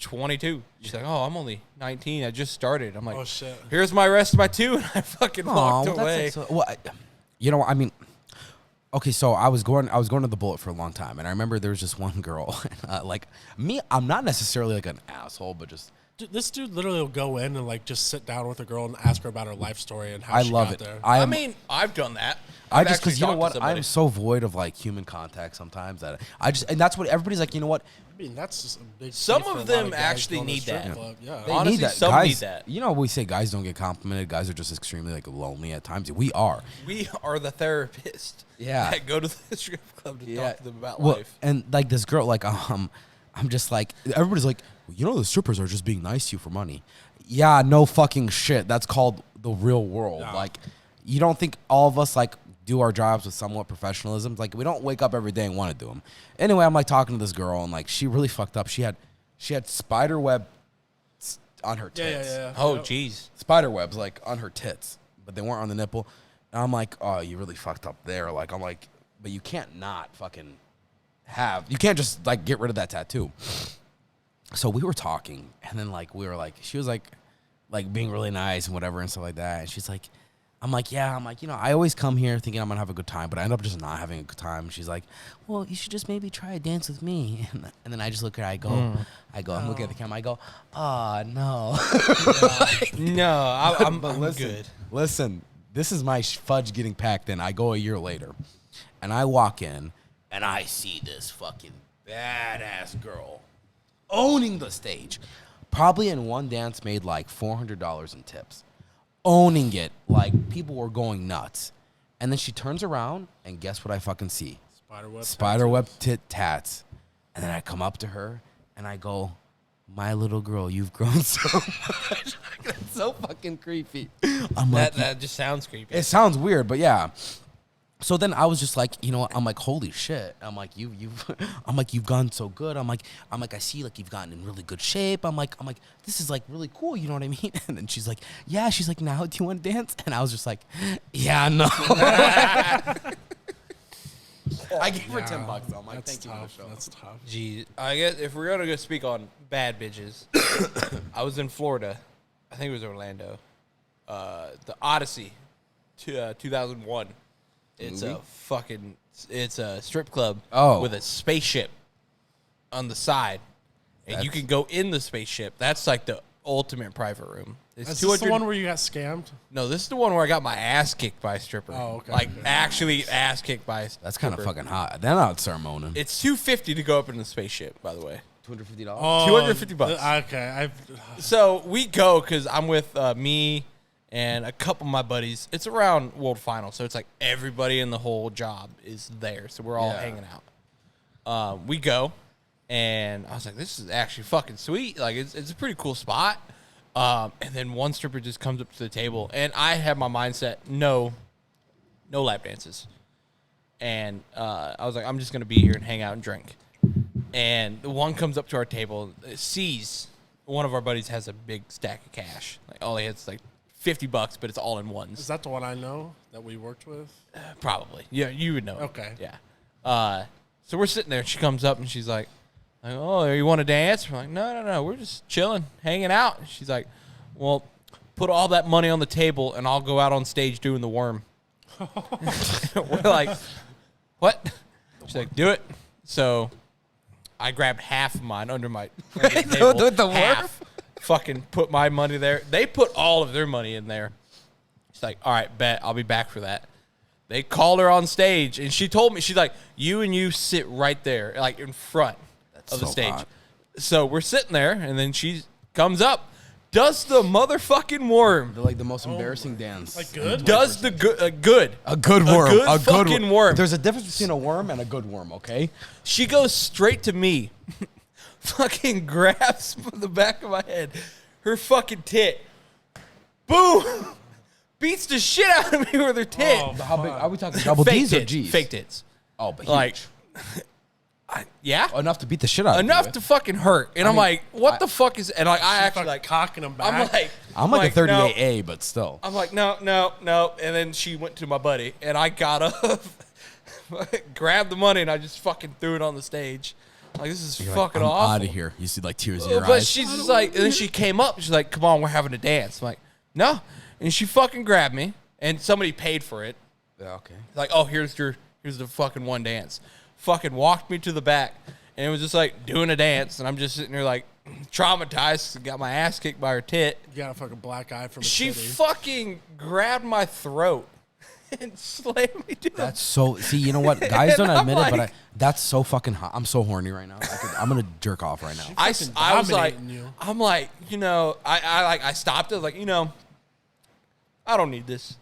Speaker 5: 22. She's like, oh, I'm only 19. I just started. I'm like,
Speaker 3: Oh, shit.
Speaker 5: Here's my rest of my 2, and I fucking
Speaker 4: Aw,
Speaker 5: walked
Speaker 4: well,
Speaker 5: away.
Speaker 4: that's like so, well, you know, I mean, okay, so I was going to the Bullet for a long time, and I remember there was just one girl, like me. I'm not necessarily like an asshole, but just
Speaker 3: This dude literally will go in and like just sit down with a girl and ask her about her life story and how
Speaker 4: I
Speaker 3: she
Speaker 4: love
Speaker 3: got
Speaker 4: it.
Speaker 3: there.
Speaker 5: I mean, I've done that.
Speaker 4: I
Speaker 5: I've
Speaker 4: just
Speaker 5: actually
Speaker 4: because you know
Speaker 5: talked to
Speaker 4: what,
Speaker 5: somebody.
Speaker 4: I'm so void of like human contact sometimes that and that's what everybody's like. You know what?
Speaker 3: I mean, that's just a big.
Speaker 5: Some
Speaker 3: key for
Speaker 5: of
Speaker 3: a lot
Speaker 5: them
Speaker 3: guys
Speaker 5: actually
Speaker 3: going to
Speaker 5: need
Speaker 3: strip
Speaker 5: that.
Speaker 3: club. Yeah.
Speaker 4: They
Speaker 5: Honestly,
Speaker 4: need that.
Speaker 5: some
Speaker 4: Guys,
Speaker 5: need that.
Speaker 4: You know, we say guys don't get complimented. Guys are just extremely like lonely at times. We are.
Speaker 5: We are the therapist.
Speaker 4: Yeah.
Speaker 5: That go to the strip club to talk to them about
Speaker 4: Well,
Speaker 5: life.
Speaker 4: and like this girl, like I'm just like everybody's like, you know, the strippers are just being nice to you for money. Yeah, no fucking shit. That's called the real world.
Speaker 3: Yeah.
Speaker 4: Like, you don't think all of us like do our jobs with somewhat professionalism? Like, we don't wake up every day and want to do them. Anyway, I'm like talking to this girl and like she really fucked up. She had spider web on her tits.
Speaker 3: Yeah.
Speaker 5: Oh,
Speaker 3: Yep.
Speaker 5: jeez.
Speaker 4: Spider webs like on her tits, but they weren't on the nipple. And I'm like, oh, you really fucked up there. Like, I'm like, but you can't not fucking you can't just like get rid of that tattoo. So we were talking, and then like we were like, she was like being really nice and whatever and stuff like that. And she's like, I'm like, you know, I always come here thinking I'm gonna have a good time, but I end up just not having a good time. She's like, well, you should just maybe try a dance with me. And then I just look at her, I go, I'm looking at the camera, I go, oh no.
Speaker 5: No, I'm
Speaker 4: listen,
Speaker 5: good.
Speaker 4: Listen, this is my fudge getting packed in. I go a year later, and I walk in, and I see this fucking badass girl owning the stage. Probably in one dance made like $400 in tips. Owning it. Like, people were going nuts. And then she turns around, and guess what I fucking see? Spiderweb tats. And then I come up to her, and I go, my little girl, you've grown so much. That's so fucking creepy. I'm like,
Speaker 5: That just sounds creepy.
Speaker 4: it sounds weird, but yeah. So then I was just like, you know what? I'm like, holy shit. I'm like, you've gone so good. I'm like, I see like you've gotten in really good shape. I'm like, this is like really cool. You know what I mean? And then she's like, yeah. She's like, now do you want to dance? And I was just like, yeah, no. I gave her $10 though. I'm like,
Speaker 3: That's
Speaker 4: thank you for the
Speaker 3: tough.
Speaker 4: show.
Speaker 3: That's tough.
Speaker 5: Jeez, I guess if we're gonna go speak on bad bitches, I was in Florida. I think it was Orlando. The Odyssey, 2001. It's it's a strip club with a spaceship on the side, and you can go in the spaceship. That's like the ultimate private room. It's
Speaker 3: Is this the one where you got scammed?
Speaker 5: No, this is the one where I got my ass kicked by a stripper.
Speaker 3: Oh, okay.
Speaker 5: Like actually ass kicked by a stripper.
Speaker 4: That's kind of fucking hot. Then I'd start moaning.
Speaker 5: It's $250 to go up in the spaceship, by the way.
Speaker 4: $250?
Speaker 5: $250.
Speaker 3: Okay.
Speaker 5: So we go because I'm with me and a couple of my buddies. It's around World Final, so it's like everybody in the whole job is there. So we're all hanging out. We go, and I was like, this is actually fucking sweet. Like, it's a pretty cool spot. And then one stripper just comes up to the table, and I have my mindset, no lap dances. And I was like, I'm just going to be here and hang out and drink. And the one comes up to our table, sees one of our buddies has a big stack of cash. Like, all he has like $50, but it's all in ones.
Speaker 3: Is that the one I know that we worked with?
Speaker 5: Probably. Yeah, you would know.
Speaker 3: Okay.
Speaker 5: Yeah. So we're sitting there. She comes up and she's like, oh, you want to dance? We're like, no. We're just chilling, hanging out. And she's like, well, put all that money on the table and I'll go out on stage doing the worm. We're like, what? She's like, do it. So I grabbed half of mine under the table.
Speaker 4: With the worm?
Speaker 5: Half. Fucking put my money there. They put all of their money in there. She's like, all right, bet. I'll be back for that. They called her on stage, and she told me, she's like, you sit right there, like in front of the
Speaker 4: so
Speaker 5: stage.
Speaker 4: hot.
Speaker 5: So we're sitting there, and then she comes up, does the motherfucking worm.
Speaker 4: They're like the most embarrassing dance.
Speaker 3: Like good?
Speaker 5: Does the good.
Speaker 4: A good worm.
Speaker 5: A good fucking worm.
Speaker 4: There's a difference between a worm and a good worm, okay?
Speaker 5: She goes straight to me, fucking grabs the back of my head, her fucking tit, boom, beats the shit out of me with her tit.
Speaker 3: Oh,
Speaker 4: How big? Are we talking double
Speaker 5: Fake
Speaker 4: D's or
Speaker 5: tits.
Speaker 4: G's?
Speaker 5: Fake tits.
Speaker 4: Oh, but
Speaker 5: Like,
Speaker 4: huge.
Speaker 5: yeah.
Speaker 4: Enough to beat the shit out of you.
Speaker 5: Enough to fucking hurt. And I'm
Speaker 4: mean,
Speaker 5: like, what the fuck is... And like, I actually
Speaker 3: Fuck
Speaker 5: like...
Speaker 3: cocking them back.
Speaker 5: I'm
Speaker 4: I'm like a
Speaker 5: no.
Speaker 4: 38A, but still.
Speaker 5: I'm like, no. And then she went to my buddy, and I got up, grabbed the money, and I just fucking threw it on the stage. Like, this is
Speaker 4: You're
Speaker 5: fucking
Speaker 4: like, I'm
Speaker 5: awful.
Speaker 4: out of here. You see like tears in your
Speaker 5: But
Speaker 4: eyes.
Speaker 5: she's just like, and then she came up, she's like, come on, we're having a dance. I'm like, no. And she fucking grabbed me, and somebody paid for it.
Speaker 4: Yeah, okay.
Speaker 5: Like, oh, here's the fucking one dance. Fucking walked me to the back, and was just like doing a dance, and I'm just sitting there like traumatized. Got my ass kicked by her tit.
Speaker 3: You got a fucking black eye from a
Speaker 5: She
Speaker 3: titty.
Speaker 5: fucking grabbed my throat and slammed me to the
Speaker 4: That's so. See, you know what? Guys don't
Speaker 5: And I'm
Speaker 4: admit it, but
Speaker 5: like-
Speaker 4: that's so fucking hot. I'm so horny right now. I'm gonna jerk off right now.
Speaker 5: I
Speaker 3: fucking
Speaker 5: was like,
Speaker 3: dominating you.
Speaker 5: I'm like, I stopped it, like, I don't need this.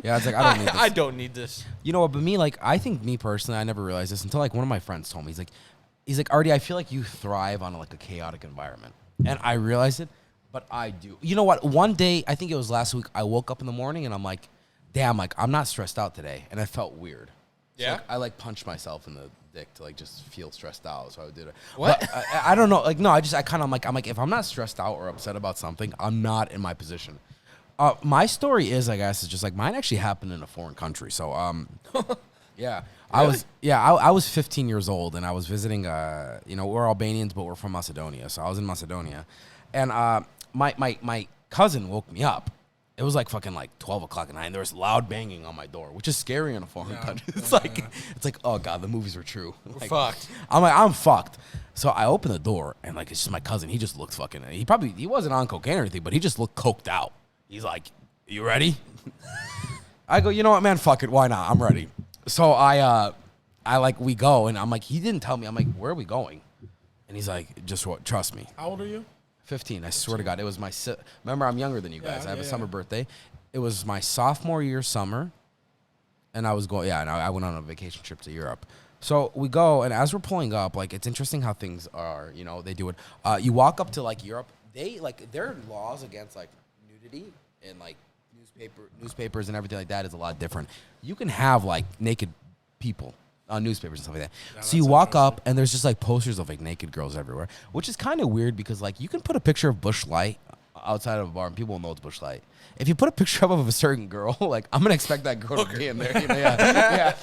Speaker 4: Yeah, it's like I don't need this.
Speaker 5: I don't need this.
Speaker 4: You know what? But me, like, I think me personally, I never realized this until like one of my friends told me. He's like, Artie, I feel like you thrive on like a chaotic environment, and I realized it. But I do. You know what? One day, I think it was last week, I woke up in the morning and I'm like, damn, like I'm not stressed out today, and I felt weird. So,
Speaker 5: Yeah?
Speaker 4: like, I like punched myself in the dick to like just feel stressed out. So I did it.
Speaker 5: What?
Speaker 4: But I don't know. Like no, I kind of I'm like if I'm not stressed out or upset about something, I'm not in my position. My story is, I guess, is just like mine actually happened in a foreign country. So yeah. I was 15 years old and I was visiting. We're Albanians, but we're from Macedonia. So I was in Macedonia, and my cousin woke me up. It was like fucking like 12 o'clock at night, and there was loud banging on my door, which is scary in a foreign country. It's like, oh god, the movies were true. Like,
Speaker 5: fucked.
Speaker 4: I'm like, I'm fucked. So I open the door, and like it's just my cousin. He just looked fucking. He wasn't on cocaine or anything, but he just looked coked out. He's like, "You ready?" I go, "You know what, man? Fuck it. Why not? I'm ready." So we go, and I'm like, he didn't tell me. I'm like, "Where are we going?" And he's like, "Just what? Trust me."
Speaker 3: How old are you?
Speaker 4: 15. I swear to God, it was my. Remember, I'm younger than you guys.
Speaker 3: Yeah,
Speaker 4: I have a
Speaker 3: yeah,
Speaker 4: summer
Speaker 3: yeah.
Speaker 4: birthday. It was my sophomore year summer, and I was going. Yeah, and I went on a vacation trip to Europe. So we go, and as we're pulling up, like it's interesting how things are. You know, they do it. You walk up to like Europe. They like their laws against like nudity and like newspapers and everything like that is a lot different. You can have like naked people on newspapers and stuff like that.
Speaker 3: Yeah,
Speaker 4: So you
Speaker 3: that's
Speaker 4: walk
Speaker 3: interesting.
Speaker 4: up and there's just like posters of like naked girls everywhere, which is kind of weird because like you can put a picture of Bush Light outside of a bar and people will know it's Bush Light. If you put a picture up of a certain girl, like I'm gonna expect that girl to be in there. You know, yeah.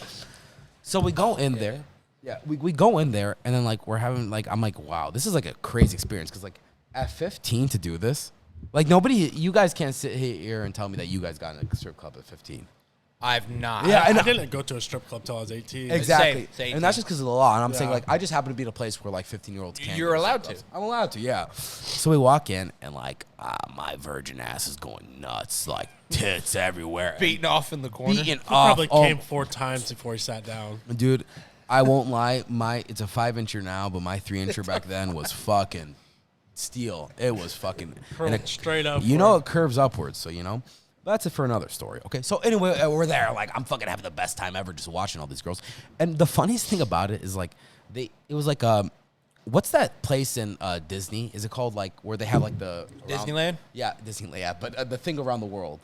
Speaker 4: So we go in there. Yeah, we go in there and then like we're having like I'm like, wow, this is like a crazy experience because like at 15 to do this, like you guys can't sit here and tell me that you guys got in a strip club at 15.
Speaker 5: I've not.
Speaker 4: Yeah,
Speaker 3: I
Speaker 4: know.
Speaker 3: didn't go to a strip club till I was 18.
Speaker 4: Exactly.
Speaker 5: Same.
Speaker 4: And that's just because of the law. And I'm saying,
Speaker 3: Yeah.
Speaker 4: like, I just happen to be in a place where, like, 15-year-olds can't.
Speaker 5: You're
Speaker 4: go to
Speaker 5: allowed
Speaker 4: strip
Speaker 5: to.
Speaker 4: clubs. I'm allowed to, yeah. So we walk in, and, like, my virgin ass is going nuts. Like, tits everywhere.
Speaker 5: Beating off in the corner.
Speaker 4: Beating
Speaker 3: He
Speaker 4: off.
Speaker 3: probably came 4 times before he sat down.
Speaker 4: Dude, I won't lie. It's a 5-incher now, but my 3-incher back then was fucking steel. It was fucking.
Speaker 3: Curled
Speaker 4: and it,
Speaker 3: straight up.
Speaker 4: You know, it curves upwards, so, you know. That's it for another story. Okay, so anyway, we're there. Like, I'm fucking having the best time ever just watching all these girls. And the funniest thing about it is, like, it was like, what's that place in Disney? Is it called, like, where they have, like, the...
Speaker 5: Disneyland?
Speaker 4: Yeah, Disneyland, but the thing around the world.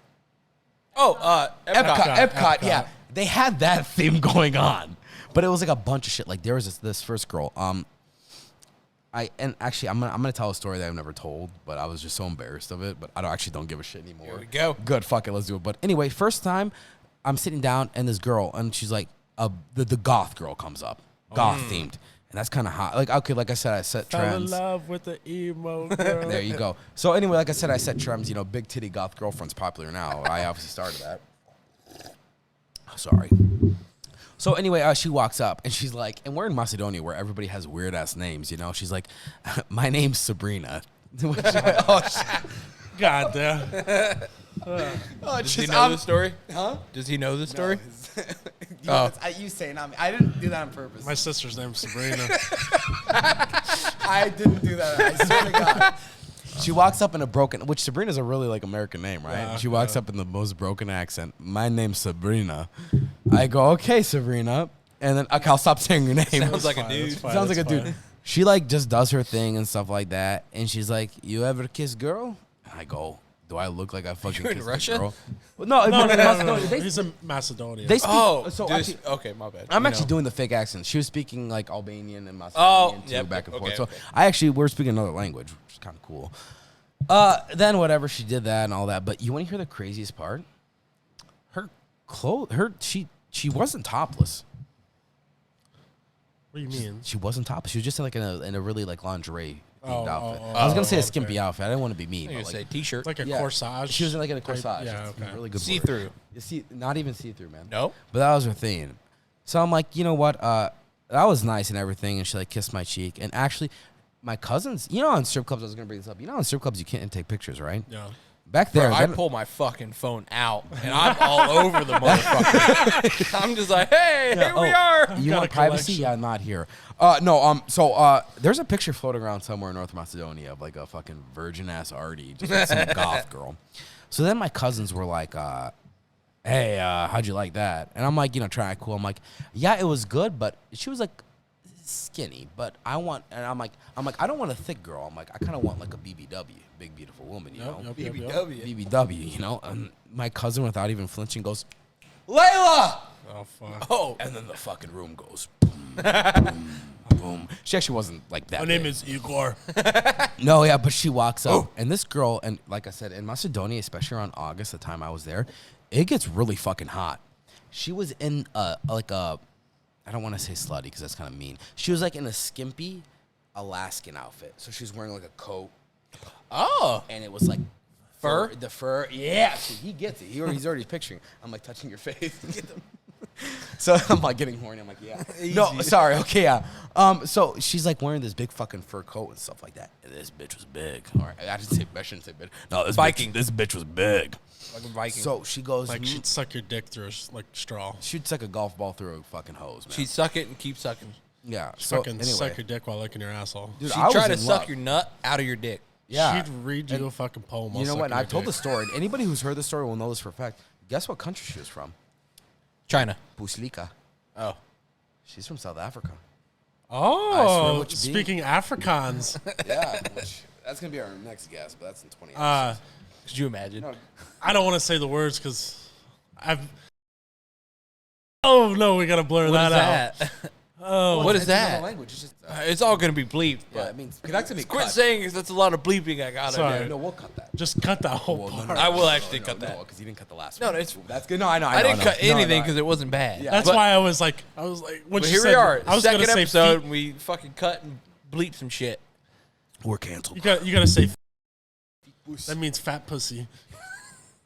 Speaker 5: Oh, Epcot.
Speaker 4: Epcot, yeah. They had that theme going on. But it was, like, a bunch of shit. Like, there was this first girl, I'm gonna tell a story that I've never told, but I was just so embarrassed of it. But I don't give a shit anymore.
Speaker 5: Here we go.
Speaker 4: Good, fuck it, let's do it. But anyway, first time I'm sitting down and this girl, and she's like, the goth girl comes up, goth themed, and that's kind of hot. Like, okay, like I said, I set
Speaker 3: Fell in
Speaker 4: trends.
Speaker 3: love with the emo girl.
Speaker 4: There you go. So anyway, like I said, I set trends. You know, big titty goth girlfriend's popular now. I obviously started that. Sorry. So anyway, she walks up and she's like, and we're in Macedonia where everybody has weird ass names, you know. She's like, my name's Sabrina. Oh, shit.
Speaker 3: God damn.
Speaker 5: Does he know the story? Huh? Does he know the story?
Speaker 4: You saying I didn't do that on purpose.
Speaker 3: My sister's name's Sabrina.
Speaker 4: I didn't do that. I swear to God. She walks up in a broken, which Sabrina's a really like American name, right?
Speaker 3: Yeah,
Speaker 4: She walks up in the most broken accent. My name's Sabrina. I go, okay, Sabrina. And then okay, I'll stop saying your name.
Speaker 5: Sounds like a
Speaker 3: Fine,
Speaker 5: dude.
Speaker 3: that's fine,
Speaker 4: Sounds like a
Speaker 3: that's
Speaker 4: dude.
Speaker 3: fine.
Speaker 4: She like just does her thing and stuff like that. And she's like, you ever kiss girl? And I go, do I look like I fucking
Speaker 5: You're in
Speaker 4: kissed
Speaker 5: Russia?
Speaker 4: a girl? Well, no,
Speaker 3: No, no, no, no, no.
Speaker 4: Macedonia. They
Speaker 3: He's in Macedonia.
Speaker 4: They speak,
Speaker 5: Oh,
Speaker 4: so
Speaker 5: dude,
Speaker 4: actually,
Speaker 5: okay, my bad.
Speaker 4: I'm
Speaker 5: You
Speaker 4: actually
Speaker 5: know.
Speaker 4: doing the fake accent. She was speaking like Albanian and Macedonian too,
Speaker 5: yep,
Speaker 4: back and
Speaker 5: okay,
Speaker 4: forth. So
Speaker 5: okay.
Speaker 4: we're speaking another language, which is kind of cool. Then whatever, she did that and all that. But you want to hear the craziest part? Her clothes, she wasn't topless.
Speaker 3: What do you mean?
Speaker 4: She wasn't topless. She was just in a really like lingerie themed
Speaker 3: Oh,
Speaker 4: outfit.
Speaker 3: oh,
Speaker 4: I was gonna say a
Speaker 3: okay.
Speaker 4: skimpy outfit. I didn't want to be mean.
Speaker 5: I
Speaker 4: But
Speaker 5: was
Speaker 4: like,
Speaker 5: say t-shirt.
Speaker 3: It's like a
Speaker 4: yeah.
Speaker 3: corsage.
Speaker 4: She was in like in a
Speaker 3: type-
Speaker 4: corsage.
Speaker 3: Yeah,
Speaker 4: It's
Speaker 3: okay.
Speaker 4: really good.
Speaker 5: See-through.
Speaker 4: Not even see through, man.
Speaker 5: No.
Speaker 4: But that was her thing. So I'm like, you know what? that was nice and everything, and she like kissed my cheek. And actually, my cousins, you know, on strip clubs, I was gonna bring this up. You know, on strip clubs, you can't take pictures, right?
Speaker 3: Yeah.
Speaker 4: Back there,
Speaker 5: Bro, I pull my fucking phone out and I'm all over the motherfucker. I'm just like, hey, here we are.
Speaker 4: You
Speaker 3: Got
Speaker 4: want
Speaker 3: a
Speaker 4: privacy?
Speaker 3: collection.
Speaker 4: Yeah, not here. No. So there's a picture floating around somewhere in North Macedonia of like a fucking virgin ass Artie, just like some goth girl. So then my cousins were like, "Hey, how'd you like that?" And I'm like, trying to cool. I'm like, "Yeah, it was good, but she was like skinny, but I want." And I'm like, I don't want a thick girl. I'm like, I kind of want like a BBW, big beautiful woman, you know.
Speaker 3: Yep.
Speaker 4: BBW, you know. And my cousin, without even flinching, goes, "Layla!"
Speaker 3: Oh fuck.
Speaker 5: Oh,
Speaker 4: And then the fucking room goes boom, boom, boom. She actually wasn't like that.
Speaker 3: My name
Speaker 4: big.
Speaker 3: is Igor.
Speaker 4: No, yeah, but she walks up, and this girl, and like I said, in Macedonia, especially around August, the time I was there, it gets really fucking hot. She was in I don't want to say slutty because that's kind of mean. She was like in a skimpy Alaskan outfit, so she was wearing like a coat,
Speaker 5: oh,
Speaker 4: and it was like
Speaker 5: Fur?
Speaker 4: The fur, yeah. See, he gets it. He's already picturing. I'm like touching your face. So I'm like getting horny. I'm like, yeah. No, sorry. Okay, yeah. So she's like wearing this big fucking fur coat and stuff like that. And this bitch was big. All right, I shouldn't say big. No, this
Speaker 5: Viking.
Speaker 4: This bitch was big.
Speaker 5: fucking Viking.
Speaker 4: So she goes,
Speaker 3: Like she'd suck your dick through like straw.
Speaker 4: she'd suck a golf ball through a fucking hose, man.
Speaker 5: She'd suck it and keep sucking.
Speaker 4: yeah.
Speaker 3: She'd
Speaker 4: So
Speaker 3: fucking
Speaker 4: anyway,
Speaker 3: suck your dick while licking your asshole.
Speaker 4: dude,
Speaker 5: She'd
Speaker 4: I
Speaker 5: try
Speaker 4: was
Speaker 5: to
Speaker 4: in
Speaker 5: suck
Speaker 4: love.
Speaker 5: your nut out of your dick.
Speaker 4: Yeah.
Speaker 3: She'd read you a fucking poem.
Speaker 4: You know what? And I've told the
Speaker 3: this.
Speaker 4: story. And anybody who's heard the story will know this for a fact. Guess what country she was from?
Speaker 5: China.
Speaker 4: Buslika.
Speaker 5: Oh.
Speaker 4: She's from South Africa. I swear,
Speaker 3: Oh,
Speaker 4: what you be?
Speaker 3: speaking Afrikaans.
Speaker 4: Yeah. That's gonna be our next guest, but that's in 20 episodes.
Speaker 5: Could you imagine?
Speaker 4: No.
Speaker 3: I don't want to say the words because I've. Oh no, we gotta blur
Speaker 5: What is
Speaker 3: that out.
Speaker 5: that?
Speaker 3: Oh,
Speaker 5: What is
Speaker 4: It's another
Speaker 5: that?
Speaker 4: language. It's just,
Speaker 5: It's all gonna be bleeped.
Speaker 4: yeah,
Speaker 5: But
Speaker 4: it means that's gonna be
Speaker 5: quit
Speaker 4: cut.
Speaker 5: saying it, that's a lot of bleeping I gotta
Speaker 3: Sorry.
Speaker 5: do.
Speaker 4: No, we'll cut that.
Speaker 3: just cut that whole
Speaker 4: Well, no,
Speaker 3: part.
Speaker 4: no,
Speaker 5: I will actually cut that.
Speaker 4: because you didn't cut the last
Speaker 5: No,
Speaker 4: one.
Speaker 5: no, it's-
Speaker 4: That's good. No, I know.
Speaker 5: I didn't cut
Speaker 4: No,
Speaker 5: anything
Speaker 4: no.
Speaker 5: because it wasn't bad.
Speaker 4: Yeah.
Speaker 3: That's
Speaker 5: But-
Speaker 3: why I was like, when
Speaker 5: But
Speaker 3: she
Speaker 5: here
Speaker 3: said,
Speaker 5: we are.
Speaker 3: I was
Speaker 5: Second
Speaker 3: gonna say
Speaker 5: episode,
Speaker 3: feet.
Speaker 5: and we fucking cut and bleep some shit.
Speaker 4: We're canceled.
Speaker 3: You gotta say. That means fat pussy.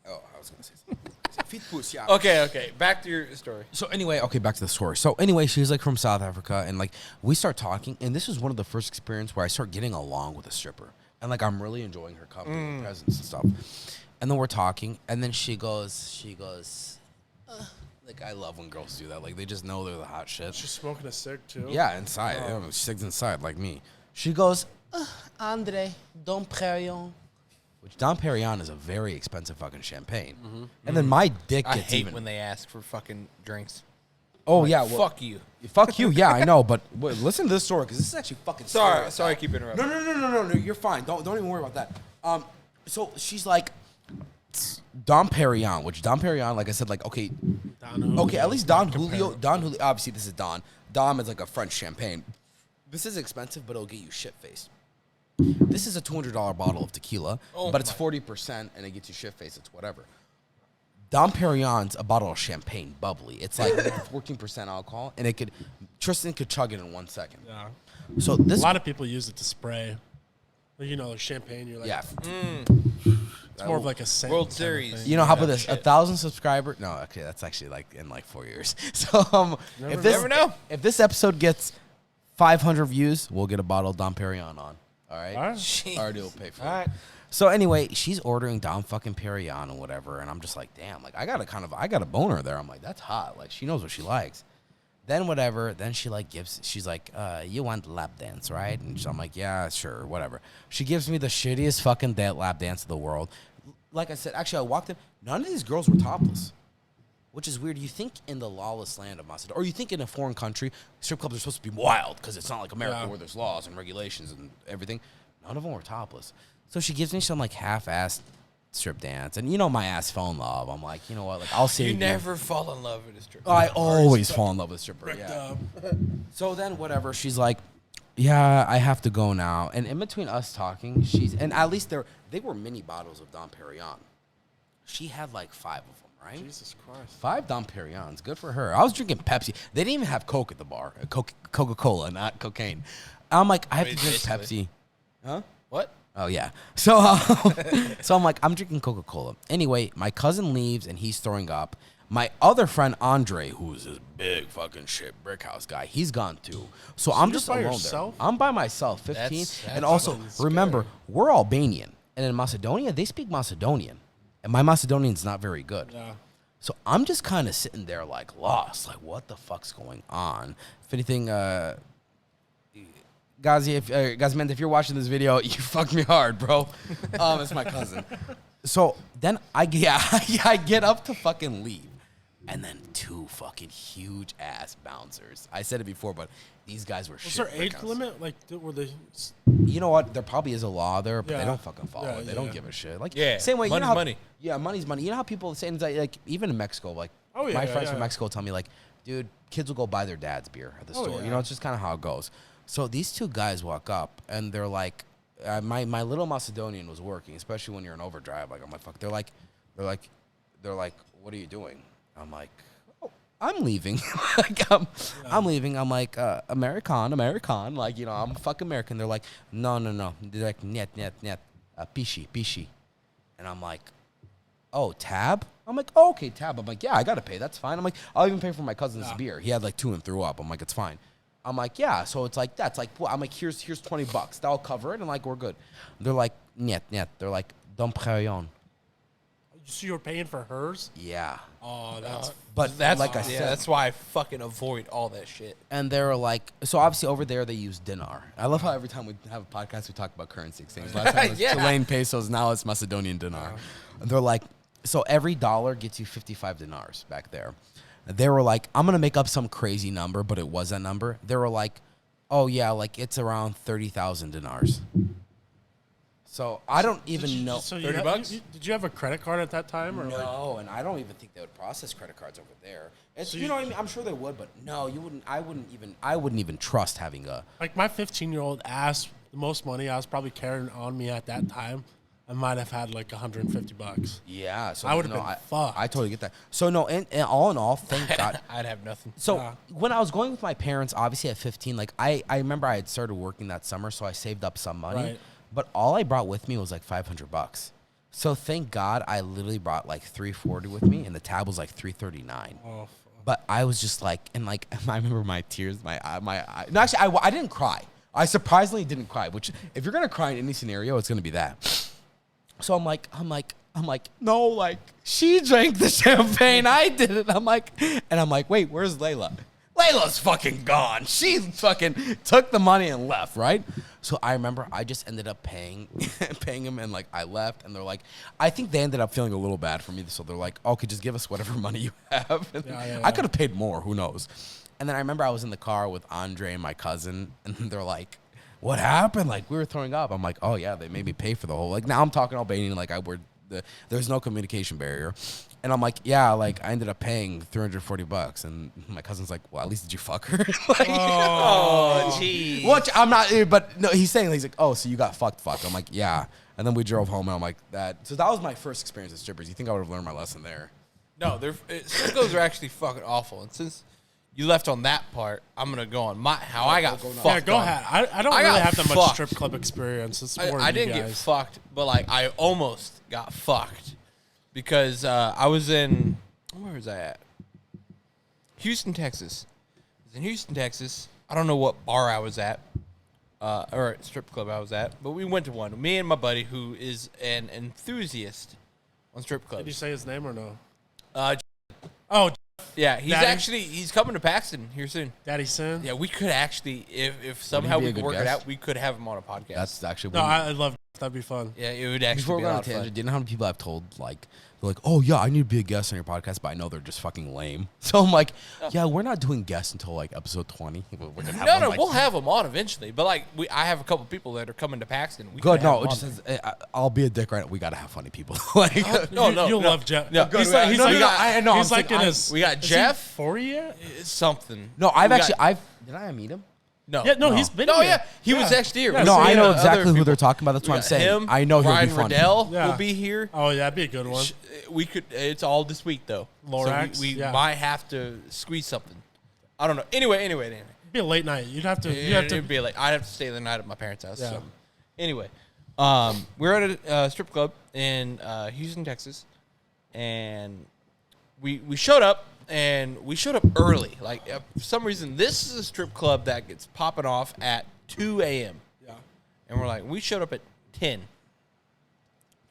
Speaker 4: Oh, I was gonna say something. Feet puss, yeah.
Speaker 5: Okay. Back to your story.
Speaker 4: So anyway, okay, back to the story. So anyway, she's like from South Africa, and like we start talking, and this was one of the first experience where I start getting along with a stripper, and like I'm really enjoying her company, and presence and stuff. And then we're talking, and then she goes, like I love when girls do that, like they just know they're the hot shit.
Speaker 3: She's smoking a cig too.
Speaker 4: Yeah, inside, she's inside like me. She goes, Andre, Dom Perignon. Which Dom Perignon is a very expensive fucking champagne. And then my dick
Speaker 5: I
Speaker 4: gets
Speaker 5: hate
Speaker 4: even.
Speaker 5: when they ask for fucking drinks.
Speaker 4: Oh yeah, well,
Speaker 5: Fuck you.
Speaker 4: fuck you. Yeah, I know, but listen to this story because this is actually fucking.
Speaker 5: Sorry,
Speaker 4: scary.
Speaker 5: I keep interrupting.
Speaker 4: No. You're fine. Don't even worry about that. So she's like, Dom Perignon, which Dom Perignon, like I said, like okay, at least Don Julio. Obviously, this is Don. Dom is like a French champagne. This is expensive, but it'll get you shit faced. This is a $200 bottle of tequila, but it's 40% and it gets you shit faced. It's whatever. Dom Perignon's a bottle of champagne, bubbly. It's like 14% alcohol, and Tristan could chug it in 1 second.
Speaker 3: Yeah.
Speaker 4: So
Speaker 3: A
Speaker 4: this,
Speaker 3: lot of people use it to spray. Like, like champagne. You're like,
Speaker 4: yeah.
Speaker 3: it's more of like a scent
Speaker 5: World
Speaker 3: kind of
Speaker 5: Series.
Speaker 3: thing.
Speaker 4: You know how about this?
Speaker 5: shit.
Speaker 4: 1,000 subscriber? No, okay, that's actually like in like 4 years. So
Speaker 5: never know.
Speaker 4: If this episode gets 500 views, we'll get a bottle of Dom Perignon on. All right.
Speaker 3: All right.
Speaker 4: Already will pay for it.
Speaker 5: All right.
Speaker 4: So anyway, she's ordering Dom fucking Perignon and whatever, and I'm just like, damn, like I got a boner there. I'm like, that's hot. Like she knows what she likes. Then whatever. Then she like she's like, you want lap dance, right? And I'm like, yeah, sure, whatever. She gives me the shittiest fucking lap dance of the world. Like I said, actually, I walked in. None of these girls were topless, which is weird. You think in the lawless land of Macedonia, or you think in a foreign country, strip clubs are supposed to be wild because it's not like America where there's laws and regulations and everything. None of them were topless. So she gives me some like half-assed strip dance, and my ass fell in love. I'm like, you know what? Like I'll see.
Speaker 5: You never fall in love with a stripper.
Speaker 4: I always fall in love with a stripper. Yeah. So then whatever, she's like, yeah, I have to go now. And in between us talking, and at least they were mini bottles of Dom Perignon. She had like 5 of them, right?
Speaker 3: Jesus Christ.
Speaker 4: 5 Dom Perignons. Good for her. I was drinking Pepsi. They didn't even have Coke at the bar. Coca-Cola, not cocaine. I'm like, I have to drink Pepsi. Huh?
Speaker 5: What?
Speaker 4: Oh, yeah. So, so I'm like, I'm drinking Coca-Cola. Anyway, my cousin leaves, and he's throwing up. My other friend Andre, who's this big fucking shit brick house guy, he's gone too. So I'm
Speaker 3: you're
Speaker 4: just
Speaker 3: by
Speaker 4: alone
Speaker 3: yourself?
Speaker 4: there. I'm by myself, 15.
Speaker 5: That's
Speaker 4: And also,
Speaker 3: fucking
Speaker 4: remember, we're Albanian. And in Macedonia, they speak Macedonian. And my Macedonian's not very good.
Speaker 3: Yeah.
Speaker 4: So I'm just kind of sitting there like lost. Like, what the fuck's going on? If anything, Gazman, if you're watching this video, you fucked me hard, bro. It's my cousin. So then I get up to fucking leave. And then 2 fucking huge ass bouncers. I said it before, but these guys were
Speaker 3: Was
Speaker 4: shit.
Speaker 3: there age limit? Like, were they?
Speaker 4: You know what? There probably is a law there, but they
Speaker 3: Yeah.
Speaker 4: don't fucking follow
Speaker 3: Yeah,
Speaker 4: it. They
Speaker 3: yeah.
Speaker 4: don't give a shit. Like,
Speaker 5: Yeah,
Speaker 4: same way.
Speaker 5: money's
Speaker 4: you know how,
Speaker 5: money.
Speaker 4: Yeah, money's money. You know how people say, like, even in Mexico, like,
Speaker 3: Oh, yeah,
Speaker 4: my
Speaker 3: yeah,
Speaker 4: friends
Speaker 3: yeah.
Speaker 4: from Mexico tell me, like, dude, kids will go buy their dad's beer at the
Speaker 3: Oh,
Speaker 4: store.
Speaker 3: yeah.
Speaker 4: You know, it's just kind of how it goes. So these 2 guys walk up, and they're like, my little Macedonian was working, especially when you're in overdrive. Like, I'm like, fuck. They're like, what are you doing? I'm like, I'm leaving. Like, I'm leaving. I'm like, American. Like, you know, I'm fucking American. They're like, no. They're like, net, pishi. And I'm like, oh, tab? I'm like, oh, okay, tab. I'm like, yeah, I got to pay. That's fine. I'm like, I'll even pay for my cousin's beer. He had like 2 and threw up. I'm like, it's fine. I'm like, yeah. So it's like, that's like, I'm like, here's $20. That'll cover it. And like, we're good. They're like, net. They're like, don't pay on.
Speaker 3: So you were paying for hers?
Speaker 4: Yeah.
Speaker 3: Oh, that's.
Speaker 4: But
Speaker 5: That's
Speaker 4: like I
Speaker 5: yeah,
Speaker 4: said,
Speaker 5: that's why I fucking avoid all that shit.
Speaker 4: and they're like, so obviously over there they use dinar. I love how every time we have a podcast we talk about currency exchange. Last time it was
Speaker 5: Yeah.
Speaker 4: Chilean pesos, now it's Macedonian dinar. And they're like, so every dollar gets you 55 dinars back there. They were like, I'm gonna make up some crazy number, but it was that number. They were like, oh yeah, like it's around 30,000 dinars. So I don't even know.
Speaker 3: So
Speaker 5: $30?
Speaker 3: Did you have a credit card at that time, or like?
Speaker 4: No, and I don't even think they would process credit cards over there. It's,
Speaker 3: So
Speaker 4: you know what I mean? I'm sure they would, but no, you wouldn't. I wouldn't even trust having a.
Speaker 3: Like my 15-year-old ass, the most money I was probably carrying on me at that time, I might have had like $150.
Speaker 4: Yeah, so
Speaker 3: I would've
Speaker 4: no,
Speaker 3: been fucked.
Speaker 4: I totally get that. So no, and all in all, thank God.
Speaker 5: I'd have nothing.
Speaker 4: So
Speaker 3: Yeah.
Speaker 4: when I was going with my parents, obviously at 15, like I remember I had started working that summer, so I saved up some money.
Speaker 3: Right.
Speaker 4: But all I brought with me was like $500. So thank God I literally brought like $340 with me, and the tab was like $339.
Speaker 3: Oh,
Speaker 4: But I was just like, and like I remember my tears, no, actually I didn't cry. I surprisingly didn't cry. Which if you're gonna cry in any scenario, it's gonna be that. So I'm like, no, like she drank the champagne, I did it. I'm like, wait, where's Layla? Layla's fucking gone. She fucking took the money and left, right? So I remember I just ended up paying him, and like I left, and they're like, I think they ended up feeling a little bad for me, so they're like, okay, just give us whatever money you have. And
Speaker 3: Yeah.
Speaker 4: I could have paid more, who knows? And then I remember I was in the car with Andre and my cousin, and they're like, what happened? Like, we were throwing up. I'm like, oh yeah, they made me pay for the whole, like, now I'm talking Albanian, like there's no communication barrier. And I'm like, yeah, like I ended up paying $340, and my cousin's like, well, at least did you fuck her? Like,
Speaker 5: Oh, jeez.
Speaker 4: which I'm not, but no, he's saying, oh, so you got fucked. I'm like, yeah. And then we drove home, and I'm like, that. So that was my first experience with strippers. You think I would have learned my lesson there?
Speaker 5: No, strip clubs are actually fucking awful. And since you left on that part, I'm gonna go on how I got fucked.
Speaker 3: yeah, go
Speaker 5: on.
Speaker 3: ahead. I don't
Speaker 5: I
Speaker 3: really
Speaker 5: got
Speaker 3: have that much
Speaker 5: fucked.
Speaker 3: strip club experience. It's more
Speaker 5: I
Speaker 3: you
Speaker 5: didn't get
Speaker 3: guys.
Speaker 5: fucked, but like I almost got fucked because I was in, where was I at? Houston, Texas. I was in Houston, Texas. I don't know what bar I was at, or strip club I was at, but we went to one. Me and my buddy, who is an enthusiast on strip clubs.
Speaker 3: Did you say his name or no?
Speaker 5: Uh,
Speaker 3: Oh,
Speaker 5: yeah,
Speaker 3: Daddy?
Speaker 5: he's coming to Paxton here soon.
Speaker 3: Daddy Sin.
Speaker 5: Yeah, we could actually, if somehow
Speaker 4: be a
Speaker 5: we could
Speaker 4: good
Speaker 5: work it
Speaker 4: guest?
Speaker 5: out, we could have him on a podcast.
Speaker 4: That's actually
Speaker 3: No, I love. That'd be fun.
Speaker 5: yeah, it would actually
Speaker 4: Before
Speaker 5: be
Speaker 4: we
Speaker 5: a
Speaker 4: go on
Speaker 5: lot
Speaker 4: a
Speaker 5: of fun.
Speaker 4: tangent, do you know how many people I've told, like, they're like, oh, yeah, I need to be a guest on your podcast, but I know they're just fucking lame. So I'm like, yeah, we're not doing guests until, like, episode 20. We're gonna have
Speaker 5: No,
Speaker 4: them,
Speaker 5: no,
Speaker 4: like,
Speaker 5: we'll have them on eventually. But like, I have a couple people that are coming to Paxton. We
Speaker 4: Good,
Speaker 5: could have
Speaker 4: no,
Speaker 5: them
Speaker 4: it just
Speaker 5: on.
Speaker 4: says, I'll be a dick right now. We got to have funny people. Like,
Speaker 3: You'll love Jeff.
Speaker 5: No,
Speaker 3: he's
Speaker 5: good,
Speaker 3: like, he's
Speaker 5: no,
Speaker 3: like,
Speaker 5: no, no,
Speaker 4: I know,
Speaker 3: He's
Speaker 4: I'm
Speaker 3: like
Speaker 4: saying,
Speaker 3: in his.
Speaker 5: we got
Speaker 3: is he
Speaker 5: Jeff.
Speaker 3: 40 yet?
Speaker 5: It's something.
Speaker 4: no, did I meet him?
Speaker 5: No.
Speaker 3: Yeah, no, he's been.
Speaker 5: No,
Speaker 3: here.
Speaker 5: yeah, he was actually here.
Speaker 3: Yeah,
Speaker 5: We
Speaker 4: No,
Speaker 3: so
Speaker 5: see
Speaker 4: I
Speaker 3: you
Speaker 4: know
Speaker 5: other
Speaker 4: exactly who
Speaker 5: people.
Speaker 4: they're talking about. That's what
Speaker 5: We
Speaker 4: I'm
Speaker 5: got
Speaker 4: saying.
Speaker 5: him,
Speaker 4: I know he'll
Speaker 5: Ryan
Speaker 4: be funny.
Speaker 5: Riddell
Speaker 3: Yeah.
Speaker 5: will be here.
Speaker 3: Oh yeah, that'd be a good one.
Speaker 5: We could. It's all this week though.
Speaker 3: Lorax,
Speaker 5: So we
Speaker 3: yeah.
Speaker 5: might have to squeeze something. I don't know. Anyway.
Speaker 3: It'd be a late night. You'd have to. You have to.
Speaker 5: It'd be like I'd have to stay the night at my parents' house.
Speaker 3: Yeah.
Speaker 5: So. Anyway, we're at a strip club in Houston, Texas, and we showed up, and we showed up early. Like, for some reason, this is a strip club that gets popping off at 2 a.m.
Speaker 3: Yeah.
Speaker 5: And we're like, we showed up at 10.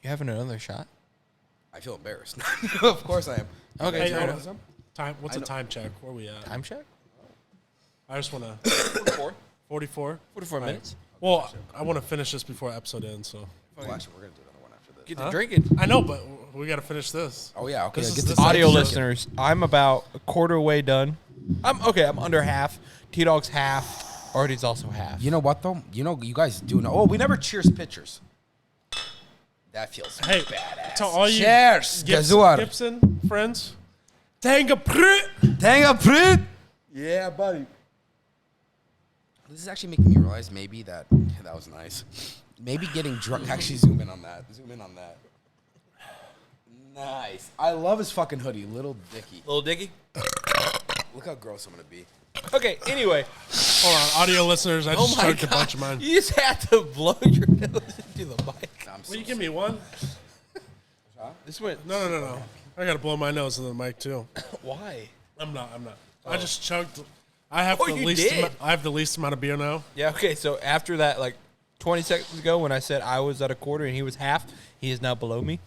Speaker 5: You having another shot?
Speaker 4: I feel embarrassed. Of course I am.
Speaker 5: Okay,
Speaker 3: Hey,
Speaker 5: so
Speaker 3: hold on. Time. What's a time check? Where we at?
Speaker 5: time check?
Speaker 3: I just want to.
Speaker 5: 44.
Speaker 3: 44.
Speaker 5: 44 minutes.
Speaker 3: Well, I want to finish this before episode ends. So
Speaker 4: Well, actually, we're gonna do another one after this.
Speaker 5: Get to drinking.
Speaker 3: I know, but we got to finish this.
Speaker 4: Oh yeah, okay.
Speaker 3: This
Speaker 4: Get
Speaker 3: is-
Speaker 4: the
Speaker 3: this
Speaker 5: Audio
Speaker 3: episode-
Speaker 5: listeners, I'm about a quarter way done. I'm under half. T-Dog's half. Artie's also half.
Speaker 4: You know what though? You know you guys do know. Oh, we never cheers pitchers. That feels
Speaker 3: Hey,
Speaker 4: badass.
Speaker 3: to all you
Speaker 4: Cheers, Gazuar.
Speaker 3: Gibson friends, Tanga Prut.
Speaker 4: Tanga Prit. Yeah, buddy. This is actually making me realize maybe that was nice. Maybe getting drunk. Actually, zoom in on that. Zoom in on that. Nice. I love his fucking hoodie, Little Dicky.
Speaker 5: Little Dicky.
Speaker 4: Look how gross I'm gonna be.
Speaker 5: Okay, anyway.
Speaker 3: Hold on, audio listeners, I just choked a bunch of mine.
Speaker 5: You just had to blow your nose into the mic.
Speaker 4: I'm so
Speaker 3: Will you give me one?
Speaker 5: This went.
Speaker 3: No. I got to blow my nose into the mic too.
Speaker 5: Why?
Speaker 3: I'm not. I just chugged. I have
Speaker 5: Oh,
Speaker 3: the
Speaker 5: you
Speaker 3: least.
Speaker 5: did?
Speaker 3: I have the least amount of beer now.
Speaker 5: Yeah, okay, so after that, like 20 seconds ago when I said I was at a quarter and he was half, he is now below me.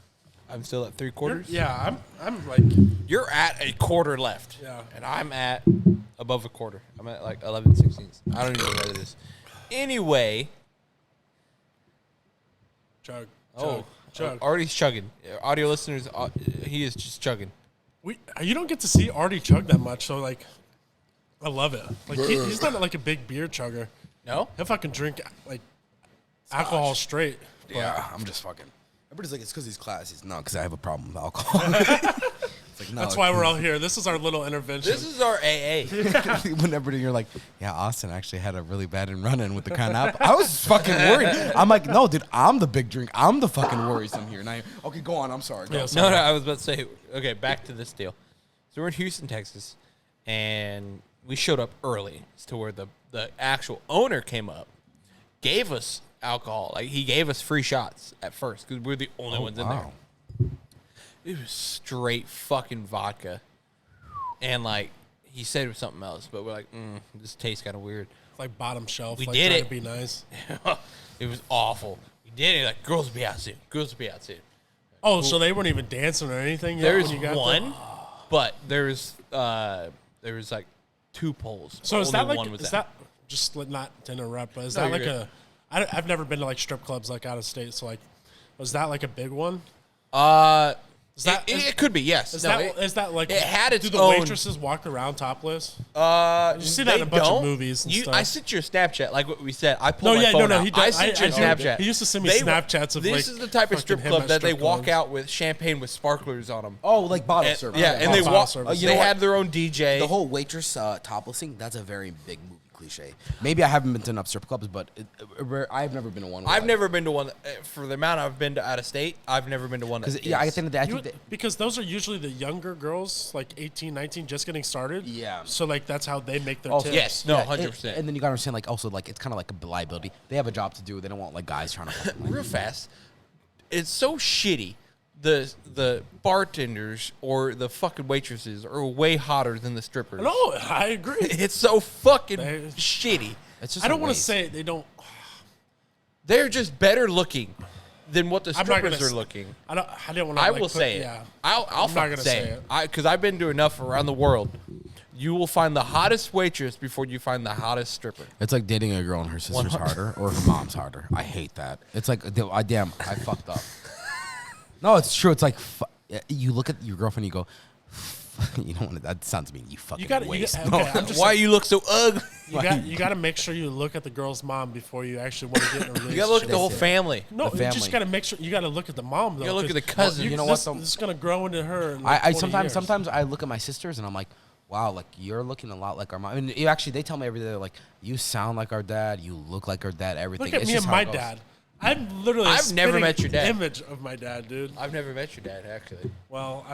Speaker 5: I'm still at 3/4.
Speaker 3: Yeah, I'm like.
Speaker 5: You're at a quarter left.
Speaker 3: Yeah.
Speaker 5: And I'm at above a quarter. I'm at like 11/16. I don't even know what it is. Anyway.
Speaker 3: Chug.
Speaker 5: Chug. Artie's chugging. Audio listeners, he is just chugging.
Speaker 3: You don't get to see Artie chug that much, so like, I love it. Like he's not like a big beer chugger.
Speaker 5: No?
Speaker 3: He'll fucking drink like alcohol straight. but-
Speaker 4: Yeah, I'm just fucking. Everybody's like, it's because he's classy. No, because I have a problem with alcohol. It's like, no,
Speaker 3: That's why we're all here. This is our little intervention.
Speaker 5: This is our AA.
Speaker 4: Whenever you're like, yeah, Austin actually had a really bad run-in with the Crown Apple. I was fucking worried. I'm like, no, dude, I'm the big drink. I'm the fucking worrisome here. Now, okay, go on. I'm sorry. Go.
Speaker 3: Yeah,
Speaker 5: No, I was about to say, okay, back to this deal. So we're in Houston, Texas, and we showed up early to where the actual owner came up, gave us alcohol. Like, he gave us free shots at first because we were the only ones in there.
Speaker 4: Wow.
Speaker 5: It was straight fucking vodka. And, like, he said it was something else, but we're like, this tastes kind of weird.
Speaker 3: It's like bottom shelf.
Speaker 5: We
Speaker 3: like
Speaker 5: did
Speaker 3: trying
Speaker 5: it.
Speaker 3: To be nice.
Speaker 5: It was awful. We did it. Like, girls will be out soon. Girls will be out soon.
Speaker 3: Oh, so they weren't even dancing or anything yet
Speaker 5: There's
Speaker 3: when you got
Speaker 5: one,
Speaker 3: there?
Speaker 5: but there was like 2 poles.
Speaker 3: So is
Speaker 5: Only
Speaker 3: that like
Speaker 5: one was
Speaker 3: is
Speaker 5: out.
Speaker 3: that just not to interrupt, but is
Speaker 5: No,
Speaker 3: that
Speaker 5: you're
Speaker 3: like
Speaker 5: good.
Speaker 3: I've never been to like strip clubs like out of state, so like was that like a big one? Is that
Speaker 5: It could be, yes.
Speaker 3: is
Speaker 5: No,
Speaker 3: that like
Speaker 5: it had its
Speaker 3: do the
Speaker 5: own-
Speaker 3: waitresses walk around topless?
Speaker 5: you
Speaker 3: see that in a bunch of movies and stuff.
Speaker 5: I sent you a Snapchat, like what we said. I pulled
Speaker 3: No,
Speaker 5: my
Speaker 3: yeah,
Speaker 5: phone
Speaker 3: no,
Speaker 5: out.
Speaker 3: he does.
Speaker 5: I sent you a
Speaker 3: I do.
Speaker 5: Snapchat.
Speaker 3: He used to send me
Speaker 5: They-
Speaker 3: Snapchats of
Speaker 5: This
Speaker 3: like
Speaker 5: is the type of strip
Speaker 3: fucking him
Speaker 5: club
Speaker 3: at
Speaker 5: that they
Speaker 3: strip
Speaker 5: walk
Speaker 3: clubs.
Speaker 5: out with champagne with sparklers on them.
Speaker 4: Oh, like bottle
Speaker 5: And,
Speaker 4: service.
Speaker 5: yeah, and they
Speaker 3: bottle
Speaker 5: walk.
Speaker 3: service.
Speaker 4: You
Speaker 5: They
Speaker 4: know what?
Speaker 5: had their own DJ.
Speaker 4: The whole waitress topless thing, that's a very big movie cliche. Maybe I haven't been to enough strip clubs, but I've never been to one.
Speaker 5: I've never been to one for the amount I've been to out of state. I've never been to one.
Speaker 4: Because
Speaker 5: That
Speaker 4: yeah, I
Speaker 5: is.
Speaker 4: think that I
Speaker 3: You
Speaker 4: think
Speaker 3: would-
Speaker 4: that,
Speaker 3: because those are usually the younger girls, like 18, 19, just getting started.
Speaker 4: Yeah.
Speaker 3: So like that's how they make their
Speaker 4: Oh,
Speaker 3: tips.
Speaker 5: yes. No,
Speaker 4: yeah,
Speaker 5: 100%.
Speaker 4: And then you gotta understand, like, also, like, it's kind of like a liability. They have a job to do. They don't want like guys trying to. Fucking, like,
Speaker 5: Real fast. It's so shitty. The bartenders or the fucking waitresses are way hotter than the strippers.
Speaker 3: No, I agree.
Speaker 5: It's so fucking
Speaker 3: They-
Speaker 5: shitty.
Speaker 4: It's just
Speaker 3: I don't
Speaker 4: a
Speaker 3: want to
Speaker 4: waste.
Speaker 3: say they don't.
Speaker 5: They're just better looking than what the
Speaker 3: I'm not
Speaker 5: strippers
Speaker 3: gonna
Speaker 5: are
Speaker 3: s-
Speaker 5: looking.
Speaker 3: I don't want to.
Speaker 5: I will say it.
Speaker 3: Yeah.
Speaker 5: I'll
Speaker 3: I'm not
Speaker 5: fucking
Speaker 3: gonna
Speaker 5: say
Speaker 3: say
Speaker 5: it.
Speaker 3: it.
Speaker 5: Because I've been to enough around the world. You will find the hottest waitress before you find the hottest stripper.
Speaker 4: It's like dating a girl and her sister's harder or her mom's harder. I hate that. It's like, damn, I fucked up. No, it's true. It's like, you look at your girlfriend and you go, you don't want to, that sounds mean. You fucking
Speaker 3: gotta-
Speaker 4: waste.
Speaker 3: okay,
Speaker 4: No.
Speaker 3: I'm just
Speaker 5: Why
Speaker 3: saying,
Speaker 5: you look so ugly?
Speaker 3: you got to make sure you look at the girl's mom before you actually want to get in a relationship.
Speaker 5: You gotta look at the whole family.
Speaker 3: No,
Speaker 4: the
Speaker 3: you just
Speaker 4: family.
Speaker 3: got to make sure you got to look at the mom. Though,
Speaker 5: You gotta look at the
Speaker 3: 'cause,
Speaker 5: cousins.
Speaker 4: You know what,
Speaker 3: This,
Speaker 4: though?
Speaker 3: this is gonna grow into her. In
Speaker 4: I
Speaker 3: 20 years.
Speaker 4: sometimes I look at my sisters and I'm like, wow, like you're looking a lot like our mom. And you actually, they tell me every day, they're like, you sound like our dad, you look like our dad, everything.
Speaker 3: Look at
Speaker 4: It's
Speaker 3: me
Speaker 4: just
Speaker 3: and
Speaker 4: how
Speaker 3: my
Speaker 4: it goes.
Speaker 3: dad. I'm literally.
Speaker 5: I've never
Speaker 3: spitting
Speaker 5: met your dad.
Speaker 3: Image of my dad, dude.
Speaker 5: I've never met your dad, actually.
Speaker 3: Well,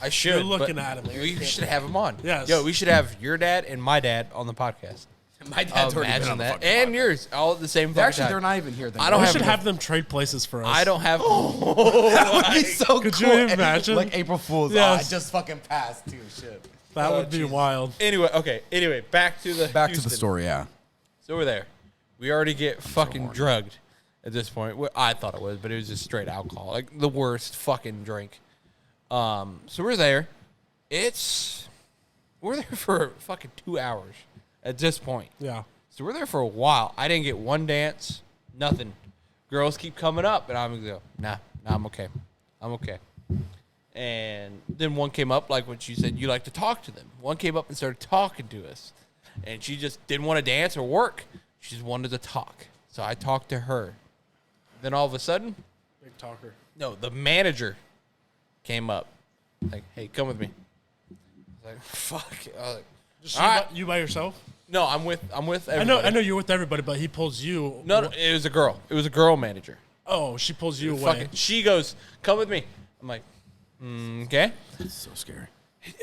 Speaker 5: I should.
Speaker 3: You're looking
Speaker 5: but
Speaker 3: at him.
Speaker 5: We should have him on.
Speaker 3: Yes.
Speaker 5: Yo, we should have your dad and my dad on the podcast.
Speaker 4: My dad's already been
Speaker 5: Imagine
Speaker 4: on the
Speaker 5: that.
Speaker 4: fucking
Speaker 5: And
Speaker 4: podcast.
Speaker 5: yours, all at the same fucking
Speaker 4: Actually,
Speaker 5: time.
Speaker 4: they're not even here.
Speaker 5: I don't
Speaker 3: We
Speaker 5: have
Speaker 3: should
Speaker 5: to-
Speaker 3: have them trade places for us.
Speaker 5: I don't have.
Speaker 4: That would be so
Speaker 3: Could
Speaker 4: cool.
Speaker 3: you imagine?
Speaker 4: Like April Fool's.
Speaker 3: Yes.
Speaker 4: Oh, I just fucking passed too. Shit.
Speaker 3: That would be wild.
Speaker 5: Anyway, okay. Anyway, back to the
Speaker 4: Back to the
Speaker 5: Houston.
Speaker 4: story. Yeah.
Speaker 5: So we're there. We already get fucking drugged at this point. Well, I thought it was, but it was just straight alcohol, like the worst fucking drink. So we're there. We're there for fucking 2 hours at this point.
Speaker 3: Yeah.
Speaker 5: So we're there for a while. I didn't get one dance, nothing. Girls keep coming up, and I'm gonna go, nah, I'm okay. I'm okay. And then one came up, like what you said, you like to talk to them. One came up and started talking to us. And she just didn't want to dance or work. She just wanted to talk. So I talked to her. Then all of a sudden,
Speaker 3: Big talker.
Speaker 5: no, the manager came up. Like, hey, come with me. I was like, fuck. I was like,
Speaker 3: Just
Speaker 5: all right.
Speaker 3: you by yourself?
Speaker 5: No, I'm with everybody.
Speaker 3: I know you're with everybody, but he pulls you.
Speaker 5: No, it was a girl. It was a girl manager.
Speaker 3: Oh, she pulls you away.
Speaker 5: Fucking, she goes, come with me. I'm like, okay.
Speaker 4: It's so scary.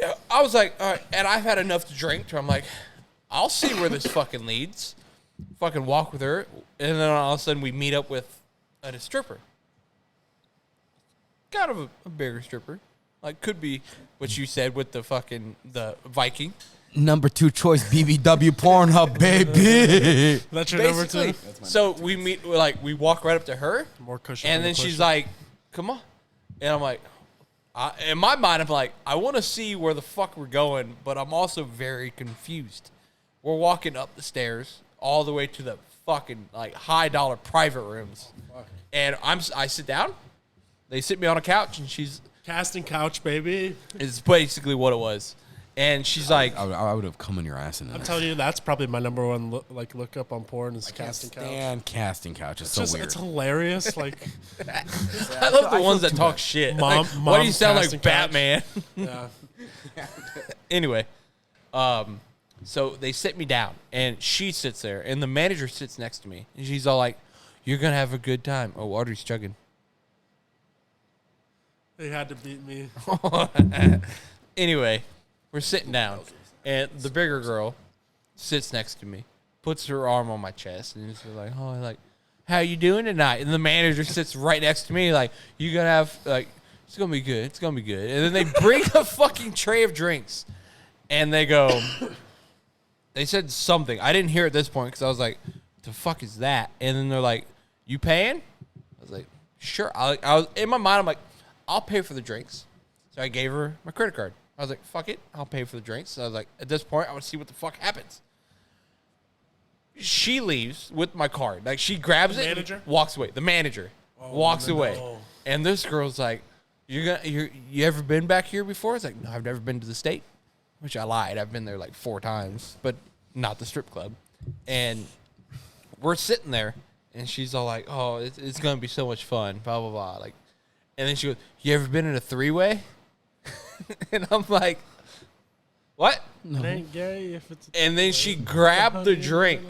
Speaker 5: Yeah, I was like, all right. And I've had enough to drink. So I'm like, I'll see where this fucking leads. Fucking walk with her. And then all of a sudden we meet up with a stripper. Kind of a bigger stripper. Like, could be what you said with the Viking.
Speaker 4: Number 2 choice, BBW Pornhub, baby.
Speaker 3: That's your number
Speaker 5: Basically.
Speaker 3: two?
Speaker 5: So we walk right up to her.
Speaker 3: More cushion.
Speaker 5: And
Speaker 3: for
Speaker 5: then
Speaker 3: the
Speaker 5: she's
Speaker 3: pusher.
Speaker 5: like, come on. And I'm like, in my mind, I'm like, I want to see where the fuck we're going, but I'm also very confused. We're walking up the stairs all the way to the fucking like high dollar private rooms. And I sit down. They sit me on a couch, and
Speaker 3: Casting couch, baby.
Speaker 5: it's basically what it was. And she's like,
Speaker 4: I would have come in your ass in
Speaker 3: I'm
Speaker 4: that.
Speaker 3: telling you, that's probably my number one look up on porn is casting couch.
Speaker 4: And casting couch is so weird.
Speaker 3: It's hilarious. Like,
Speaker 5: I love the ones that talk shit.
Speaker 3: Mom-
Speaker 5: Like, why do you
Speaker 3: mom's
Speaker 5: sound
Speaker 3: casting
Speaker 5: like
Speaker 3: couch.
Speaker 5: Batman?
Speaker 3: yeah.
Speaker 5: Anyway, so they sit me down, and she sits there, and the manager sits next to me, and she's all like, "You're gonna have a good time." Oh, Audrey's chugging.
Speaker 3: They had to beat me.
Speaker 5: Anyway, we're sitting down, and the bigger girl sits next to me, puts her arm on my chest, and is like, "Oh, like, how you doing tonight?" And the manager sits right next to me, like, "You gonna have like, it's gonna be good, it's gonna be good." And then they bring a fucking tray of drinks, and they go, they said something. I didn't hear at this point because I was like, "The fuck is that?" And then they're like, "You paying?" I was like, "Sure." I was in my mind. I'm like, "I'll pay for the drinks." So I gave her my credit card. I was like, "Fuck it, I'll pay for the drinks." So I was like, at this point, I want to see what the fuck happens. She leaves with my card. Like, she grabs it,
Speaker 3: Manager?
Speaker 5: and walks away. The manager walks away,
Speaker 3: no.
Speaker 5: and this girl's like, you ever been back here before?" It's like, "No, I've never been to the state," which I lied. I've been there like 4 times, but not the strip club. And we're sitting there, and she's all like, "Oh, it's gonna be so much fun," blah blah blah. Like, and then she goes, "You ever been in a 3-way?" And I'm like, "What?"
Speaker 3: It ain't gay if it's.
Speaker 5: And then she grabbed the drink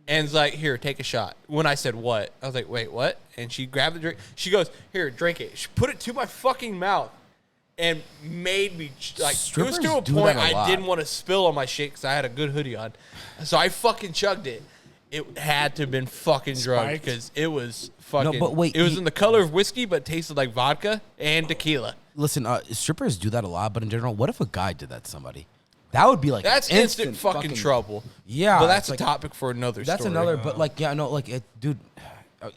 Speaker 5: and's like, "Here, take a shot." When I said what, I was like, "Wait, what?" And she grabbed the drink. She goes, "Here, drink it." She put it to my fucking mouth and made me like.
Speaker 4: Strippers
Speaker 5: it was to a
Speaker 4: do
Speaker 5: point
Speaker 4: that a
Speaker 5: I
Speaker 4: lot.
Speaker 5: didn't want to spill on my shit because I had a good hoodie on, so I fucking chugged it. It had to have been fucking drugged
Speaker 3: Spiked?
Speaker 5: because it was fucking.
Speaker 4: but wait,
Speaker 5: it was in the color of whiskey, but tasted like vodka and tequila.
Speaker 4: Listen, strippers do that a lot, but in general, what if a guy did that to somebody? That would be like
Speaker 5: That's instant fucking trouble.
Speaker 4: Yeah,
Speaker 5: but that's
Speaker 4: it's
Speaker 5: a
Speaker 4: like-
Speaker 5: topic for another.
Speaker 4: That's
Speaker 5: story.
Speaker 4: another, but like, yeah, no, like, dude,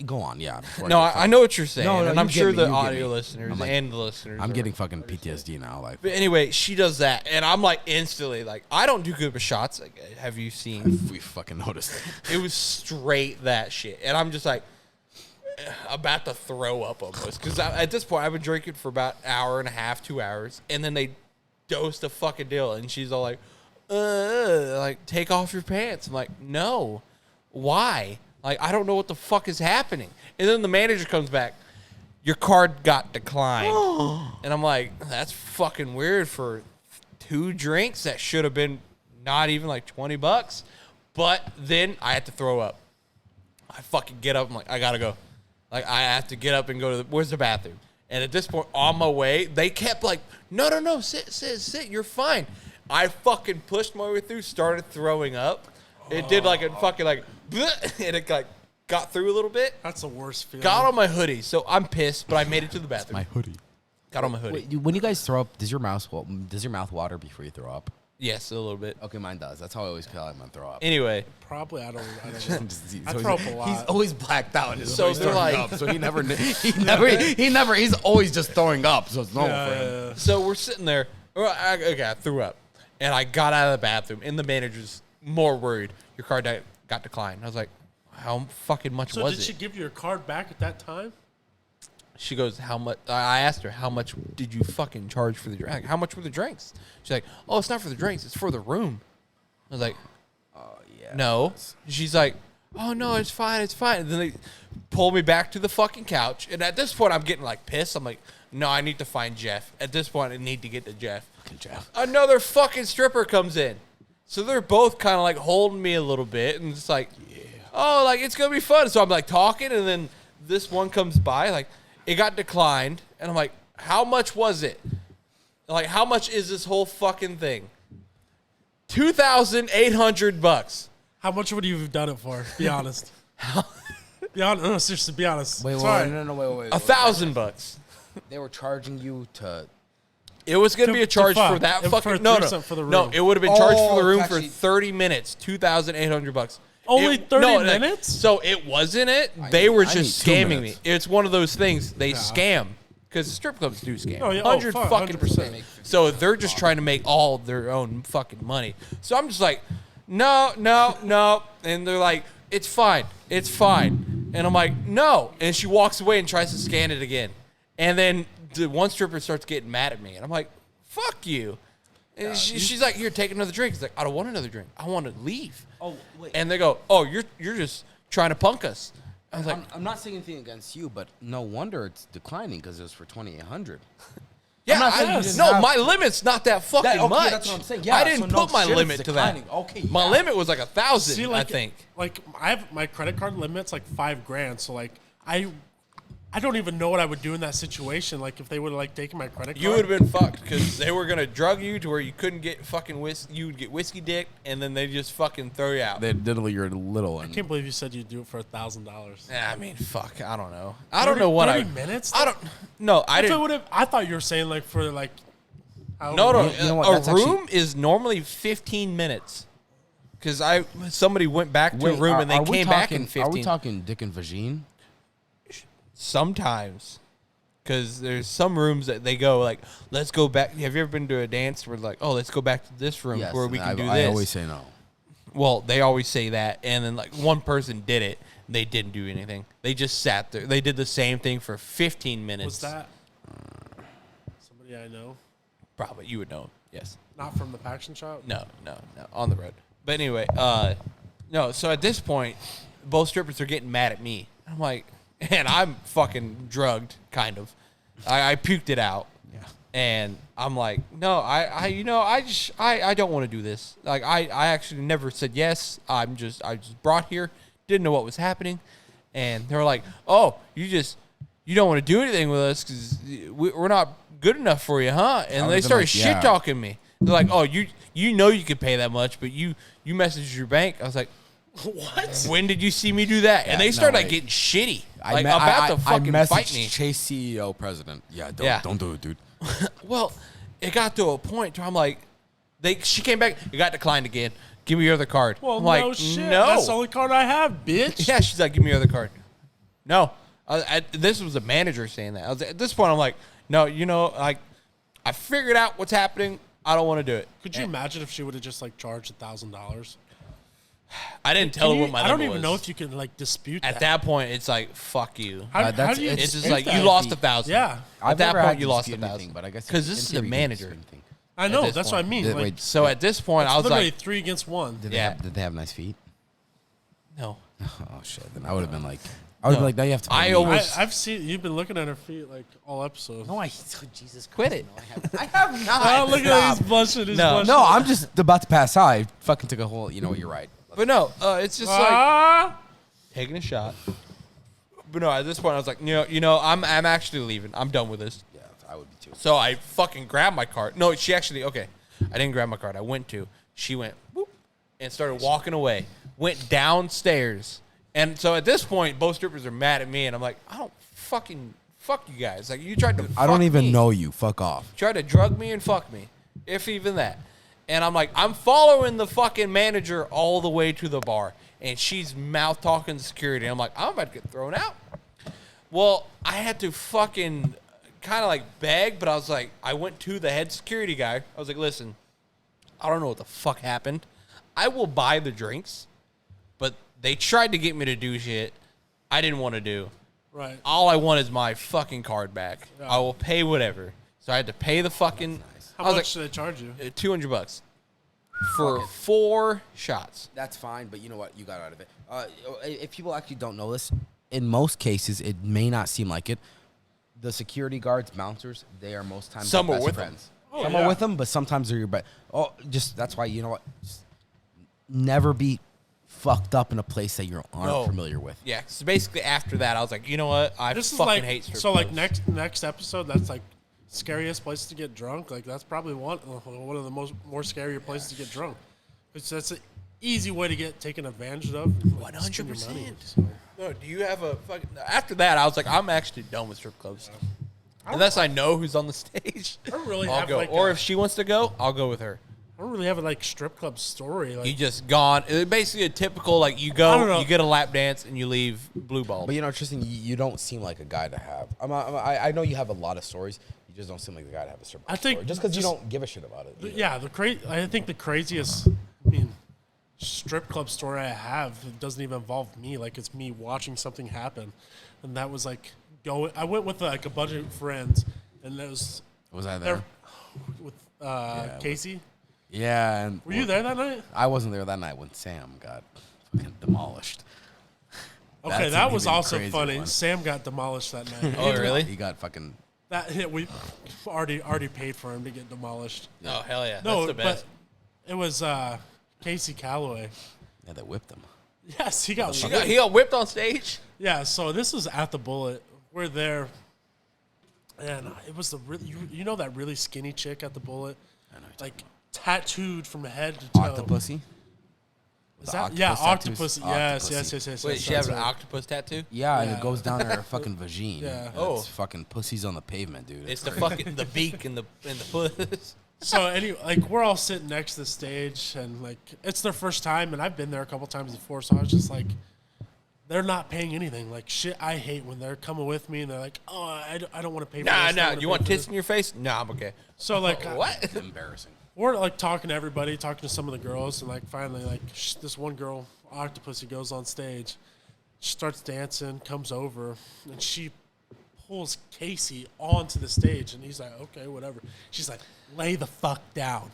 Speaker 4: go on, yeah. before
Speaker 5: No,
Speaker 4: get
Speaker 5: I know what you're saying,
Speaker 4: No, no,
Speaker 5: and
Speaker 4: you
Speaker 5: I'm
Speaker 4: get
Speaker 5: sure
Speaker 4: me,
Speaker 5: the
Speaker 4: you get
Speaker 5: audio
Speaker 4: me.
Speaker 5: listeners
Speaker 4: I'm like-
Speaker 5: and the listeners.
Speaker 4: I'm
Speaker 5: are-
Speaker 4: getting fucking PTSD now. Like,
Speaker 5: But anyway, she does that, and I'm like instantly like, I don't do good with shots. Like, have you seen?
Speaker 4: we fucking noticed.
Speaker 5: It was straight that shit, and I'm just like about to throw up almost because at this point I've been drinking for about an hour and a half, 2 hours, and then they dosed a fucking deal, and she's all like take off your pants. I'm like, no, why? Like, I don't know what the fuck is happening. And then the manager comes back. Your card got declined, and I'm like, that's fucking weird for 2 drinks that should have been not even like $20. But then I had to throw up. I fucking get up. I'm like, I gotta go. Like, I have to get up and go to where's the bathroom? And at this point, on my way, they kept like, no, sit, you're fine. I fucking pushed my way through, started throwing up. It did like a fucking like, and it like got through a little bit.
Speaker 3: That's the worst feeling.
Speaker 5: Got on my hoodie, so I'm pissed, but I made it to the bathroom.
Speaker 4: My hoodie.
Speaker 5: Got on my hoodie.
Speaker 4: Wait, when you guys throw up, does your mouth water before you throw up?
Speaker 5: Yes, a little bit.
Speaker 4: Okay, mine does. That's how I always call him throw up.
Speaker 5: Anyway,
Speaker 3: Probably I don't know. I
Speaker 4: So
Speaker 3: throw up a lot.
Speaker 4: He's always blacked out.
Speaker 5: So they're like-
Speaker 4: so he never, he's always just throwing up. So it's normal for him.
Speaker 5: so we're sitting there. I threw up, and I got out of the bathroom, and the manager's more worried. Your card got declined. I was like, how fucking much
Speaker 3: So
Speaker 5: was
Speaker 3: did
Speaker 5: it?
Speaker 3: she give you your card back at that time?
Speaker 5: She goes, how much? I asked her, how much did you fucking charge for the drink? How much were the drinks? She's like, oh, it's not for the drinks. It's for the room. I was like,
Speaker 4: Oh yeah.
Speaker 5: no. She's like, oh, no, it's fine. It's fine. And then they pull me back to the fucking couch. And at this point, I'm getting like pissed. I'm like, no, I need to find Jeff. At this point, I need to get to Jeff.
Speaker 4: Fucking Jeff.
Speaker 5: Another fucking stripper comes in. So they're both kind of like holding me a little bit. And it's like, oh, like it's going to be fun. So I'm like talking. And then this one comes by. Like, it got declined. And I'm like, how much was it? Like, how much is this whole fucking thing? $2,800.
Speaker 3: How much would you have done it for? Be honest. Be honest. No, seriously, be honest.
Speaker 4: Wait,
Speaker 3: Sorry.
Speaker 4: wait.
Speaker 5: $1,000.
Speaker 4: They were charging you to.
Speaker 5: It was going to be a charge
Speaker 3: fuck.
Speaker 5: for that
Speaker 3: For
Speaker 5: fucking
Speaker 3: a
Speaker 5: no.
Speaker 3: threesome for the
Speaker 5: No,
Speaker 3: room.
Speaker 5: it would have been charged for the
Speaker 4: Oh,
Speaker 5: room
Speaker 4: it's
Speaker 5: for
Speaker 4: actually-
Speaker 5: 30 minutes. $2,800.
Speaker 3: Only 30 minutes?
Speaker 5: So it wasn't it. They were
Speaker 4: I
Speaker 5: just
Speaker 4: need 2
Speaker 5: scamming me.
Speaker 4: minutes.
Speaker 5: It's one of those things they scam because strip clubs do scam.
Speaker 3: Oh, yeah.
Speaker 5: 100
Speaker 3: fuck,
Speaker 5: fucking
Speaker 3: 100%.
Speaker 5: %. So they're just trying to make all their own fucking money. So I'm just like, no, and they're like, it's fine, and I'm like, no, and she walks away and tries to scan it again, and then the one stripper starts getting mad at me, and I'm like, fuck you. And she's like, here, take another drink. He's like, I don't want another drink. I want to leave.
Speaker 4: Oh wait.
Speaker 5: And they go, oh, you're just trying to punk us. I was like,
Speaker 4: I'm not saying anything against you, but no wonder it's declining because it was for 2,800.
Speaker 5: yeah,
Speaker 4: not saying you didn't
Speaker 5: no,
Speaker 4: have-
Speaker 5: my limit's not that fucking much.
Speaker 4: That's what I'm saying. Yeah,
Speaker 5: I didn't
Speaker 4: so no
Speaker 5: put my
Speaker 4: shit, it's
Speaker 5: limit to that.
Speaker 4: declining. Okay,
Speaker 5: My
Speaker 4: yeah.
Speaker 5: limit was like 1,000,
Speaker 3: See,
Speaker 5: I
Speaker 3: like,
Speaker 5: think.
Speaker 3: Like, I have my credit card limit's like $5,000. So, like, I don't even know what I would do in that situation. Like, if they would have, like, taken my credit card.
Speaker 5: You would have been fucked because they were gonna drug you to where you couldn't get fucking you would get whiskey dick, and then they just fucking throw you out.
Speaker 4: They diddle your little one.
Speaker 3: I can't believe you said you'd do it for $1,000.
Speaker 5: Yeah, I mean, fuck. I don't know. I don't know what
Speaker 3: 30 minutes?
Speaker 5: I don't. No, I
Speaker 3: If it
Speaker 5: didn't.
Speaker 3: would have, I thought you were saying like for like.
Speaker 5: No.
Speaker 4: You know what,
Speaker 5: A
Speaker 4: that's actually-
Speaker 5: room is normally 15 minutes. Because somebody went back to a room and they came back in 15.
Speaker 4: Are we talking dick and vagine?
Speaker 5: Sometimes. Because there's some rooms that they go like, let's go back. Have you ever been to a dance where like, oh, let's go back to this room where we can do this?
Speaker 4: I always say no.
Speaker 5: Well, they always say that, and then like one person did it. They didn't do anything. They just sat there. They did the same thing for 15 minutes.
Speaker 3: Was that somebody I know?
Speaker 5: Probably you would know. Yes.
Speaker 3: Not from the Paxton shop.
Speaker 5: No. On the road. But anyway, no. So at this point, both strippers are getting mad at me. I'm like, and I'm fucking drugged, kind of. I puked it out.
Speaker 4: Yeah.
Speaker 5: And I'm like, no, I don't want to do this. Like, I actually never said yes. I just brought here, didn't know what was happening, and they were like, oh, you don't want to do anything with us because we're not good enough for you, huh? And they
Speaker 4: would've been
Speaker 5: started
Speaker 4: like, yeah.
Speaker 5: shit talking me. They're like, oh, you know you could pay that much, but you messaged your bank. I was like,
Speaker 3: What?
Speaker 5: when did you see me do that? And they started like getting shitty, like about to fucking
Speaker 4: I
Speaker 5: fight
Speaker 4: messaged
Speaker 5: me.
Speaker 4: Chase CEO president. Yeah, don't do it, dude.
Speaker 5: Well, it got to a point where I'm like, she came back. It got declined again. Give me your other card.
Speaker 3: Well,
Speaker 5: I'm
Speaker 3: no
Speaker 5: like,
Speaker 3: shit.
Speaker 5: no.
Speaker 3: That's the only card I have, bitch.
Speaker 5: Yeah, she's like, give me your other card. No. This was the manager saying that. At this point, I'm like, no, like, I figured out what's happening. I don't want to do it.
Speaker 3: Could you imagine if she would have just like charged $1,000?
Speaker 5: I didn't tell her what my
Speaker 3: I don't
Speaker 5: limit
Speaker 3: even
Speaker 5: was.
Speaker 3: know if you can like dispute
Speaker 5: At that point, it's like, fuck you.
Speaker 3: How
Speaker 4: that's-
Speaker 3: do you
Speaker 4: it's
Speaker 5: It's just
Speaker 3: dispute
Speaker 5: like,
Speaker 3: that?
Speaker 5: you lost 1,000.
Speaker 3: Yeah.
Speaker 5: At that
Speaker 4: never had
Speaker 5: point, you
Speaker 4: to
Speaker 5: lost
Speaker 4: dispute
Speaker 5: 1,000.
Speaker 4: anything, but I guess
Speaker 5: Because
Speaker 4: in
Speaker 5: this is
Speaker 4: theory
Speaker 5: the
Speaker 4: you can
Speaker 5: manager.
Speaker 4: dispute anything.
Speaker 3: I know.
Speaker 5: this
Speaker 3: That's what I
Speaker 5: point.
Speaker 3: mean.
Speaker 4: Did-
Speaker 3: Like,
Speaker 4: wait,
Speaker 5: So at this point, I was
Speaker 3: literally
Speaker 5: like,
Speaker 3: 3 against 1.
Speaker 4: Did
Speaker 5: Yeah.
Speaker 4: they have nice feet?
Speaker 5: no.
Speaker 4: Oh shit! Then I would have been like, now you have to.
Speaker 5: I
Speaker 4: pay me.
Speaker 5: almost-
Speaker 3: I've seen you've been looking at her feet like all episodes.
Speaker 4: No, Jesus,
Speaker 5: Quit it.
Speaker 4: I have not.
Speaker 3: Oh, look at
Speaker 4: Stop.
Speaker 3: he's blushing. He's
Speaker 5: No.
Speaker 3: blushing.
Speaker 4: No, I'm just about to pass out. I fucking took a whole. You know what? You're right.
Speaker 5: But no, it's just like
Speaker 3: Ah!
Speaker 5: taking a shot. But no, at this point, I was like, I'm actually leaving. I'm done with this.
Speaker 4: Yeah, I would be too.
Speaker 5: So I fucking grabbed my card. No, she actually, okay. I didn't grab my card. I went to. She went, whoop, and started walking away. Went downstairs. And so at this point, both strippers are mad at me, and I'm like, I don't fucking fuck you guys. Like, you tried to
Speaker 4: I don't
Speaker 5: fuck
Speaker 4: even
Speaker 5: me.
Speaker 4: know you. Fuck off.
Speaker 5: Tried to drug me and fuck me, if even that. And I'm like, I'm following the fucking manager all the way to the bar, and she's mouth talking to security. I'm like, I'm about to get thrown out. Well, I had to fucking kind of like beg, but I was like, I went to the head security guy. I was like, listen, I don't know what the fuck happened. I will buy the drinks, but they tried to get me to do shit I didn't want to do.
Speaker 3: Right.
Speaker 5: All I want is my fucking card back.
Speaker 3: Yeah.
Speaker 5: I will pay whatever. So I had to pay the fucking.
Speaker 3: How much should they charge you?
Speaker 5: $200 for 4 shots.
Speaker 4: That's fine, but you know what? You got out of it. If people actually don't know this, in most cases, it may not seem like it. The security guards, bouncers, they are most times
Speaker 5: Some
Speaker 4: your
Speaker 5: are
Speaker 4: best
Speaker 5: with them.
Speaker 4: friends.
Speaker 3: Oh,
Speaker 4: Some
Speaker 3: yeah.
Speaker 4: are with them, but sometimes they're your best. Oh, just that's why you know what? Just never be fucked up in a place that you aren't
Speaker 5: No.
Speaker 4: familiar with.
Speaker 5: Yeah, so basically after that, I was like, you know what? I
Speaker 3: This is
Speaker 5: fucking
Speaker 3: like
Speaker 5: hate strip
Speaker 3: so. Like
Speaker 5: clubs.
Speaker 3: next episode, that's like scariest place to get drunk. Like that's probably one of the more scarier places to get drunk. That's an easy way to get taken advantage of. Like, spend your money.
Speaker 5: 100%.
Speaker 3: So,
Speaker 5: No, do you have a fucking... After that, I was like, I'm actually done with strip clubs. Unless I know who's on the stage,
Speaker 3: I don't really
Speaker 5: I'll
Speaker 3: have
Speaker 5: go.
Speaker 3: like
Speaker 5: Or
Speaker 3: a-
Speaker 5: if she wants to go, I'll go with her.
Speaker 3: I don't really have a like strip club story. Like
Speaker 5: You just gone. It's basically a typical, like, you
Speaker 3: I don't know.
Speaker 5: go, you get a lap dance, and you leave blue ball.
Speaker 4: But you know, Tristan, you don't seem like a guy to have. I know you have a lot of stories. You just don't seem like the guy to have a strip club
Speaker 3: I think
Speaker 4: story. Just because you
Speaker 3: just-
Speaker 4: don't give a shit about it. either.
Speaker 3: yeah, I think the craziest. I mean, strip club story I have it doesn't even involve me. Like it's me watching something happen, and that was like I went with like a bunch of friends, and it was
Speaker 4: Was I there?
Speaker 3: with
Speaker 4: with-
Speaker 3: Casey.
Speaker 4: Yeah. And
Speaker 3: Were you there that night?
Speaker 4: I wasn't there that night when Sam got fucking demolished.
Speaker 3: Okay,
Speaker 4: That's
Speaker 3: that
Speaker 4: an
Speaker 3: was
Speaker 4: even
Speaker 3: also
Speaker 4: crazier
Speaker 3: funny.
Speaker 4: one.
Speaker 3: Sam got demolished that night.
Speaker 5: Oh, really?
Speaker 4: He got fucking.
Speaker 3: That hit we already paid for him to get demolished.
Speaker 5: Oh, hell yeah.
Speaker 3: No,
Speaker 5: That's the best.
Speaker 3: but it was Casey Calloway.
Speaker 4: Yeah, they whipped him.
Speaker 3: Yes, he got.
Speaker 5: He got whipped on stage?
Speaker 3: Yeah, so this was at the Bullet. We're there, and it was you know that really skinny chick at the Bullet,
Speaker 4: I know.
Speaker 3: like tattooed from head to toe.
Speaker 4: Octopussy?
Speaker 3: Is
Speaker 4: The
Speaker 3: that, yeah,
Speaker 4: octopus tattoos?
Speaker 3: octopus. Yes,
Speaker 4: Octopussy.
Speaker 3: yes.
Speaker 5: Wait, she
Speaker 3: that's
Speaker 5: have an
Speaker 3: right.
Speaker 5: octopus tattoo?
Speaker 4: Yeah, and
Speaker 3: Yeah.
Speaker 4: it goes down her fucking vagine.
Speaker 3: Yeah.
Speaker 4: And
Speaker 5: Oh.
Speaker 4: It's fucking pussies on the pavement, dude.
Speaker 5: It's the fucking, the beak and the puss.
Speaker 3: So anyway, like we're all sitting next to the stage, and like it's their first time, and I've been there a couple times before, so I was just like, they're not paying anything. Like shit, I hate when they're coming with me and they're like, oh, I don't want to pay for
Speaker 5: Nah,
Speaker 3: this. I don't
Speaker 5: nah.
Speaker 3: wanna
Speaker 5: You
Speaker 3: pay
Speaker 5: want
Speaker 3: for
Speaker 5: tits
Speaker 3: this."
Speaker 5: in your face? Nah, I'm okay.
Speaker 3: So like,
Speaker 5: What?
Speaker 4: embarrassing.
Speaker 3: we're like talking to everybody, talking to some of the girls, and like finally, like this one girl, Octopussy, goes on stage, she starts dancing, comes over, and she pulls Casey onto the stage, and he's like, okay, whatever. She's like, lay the fuck down.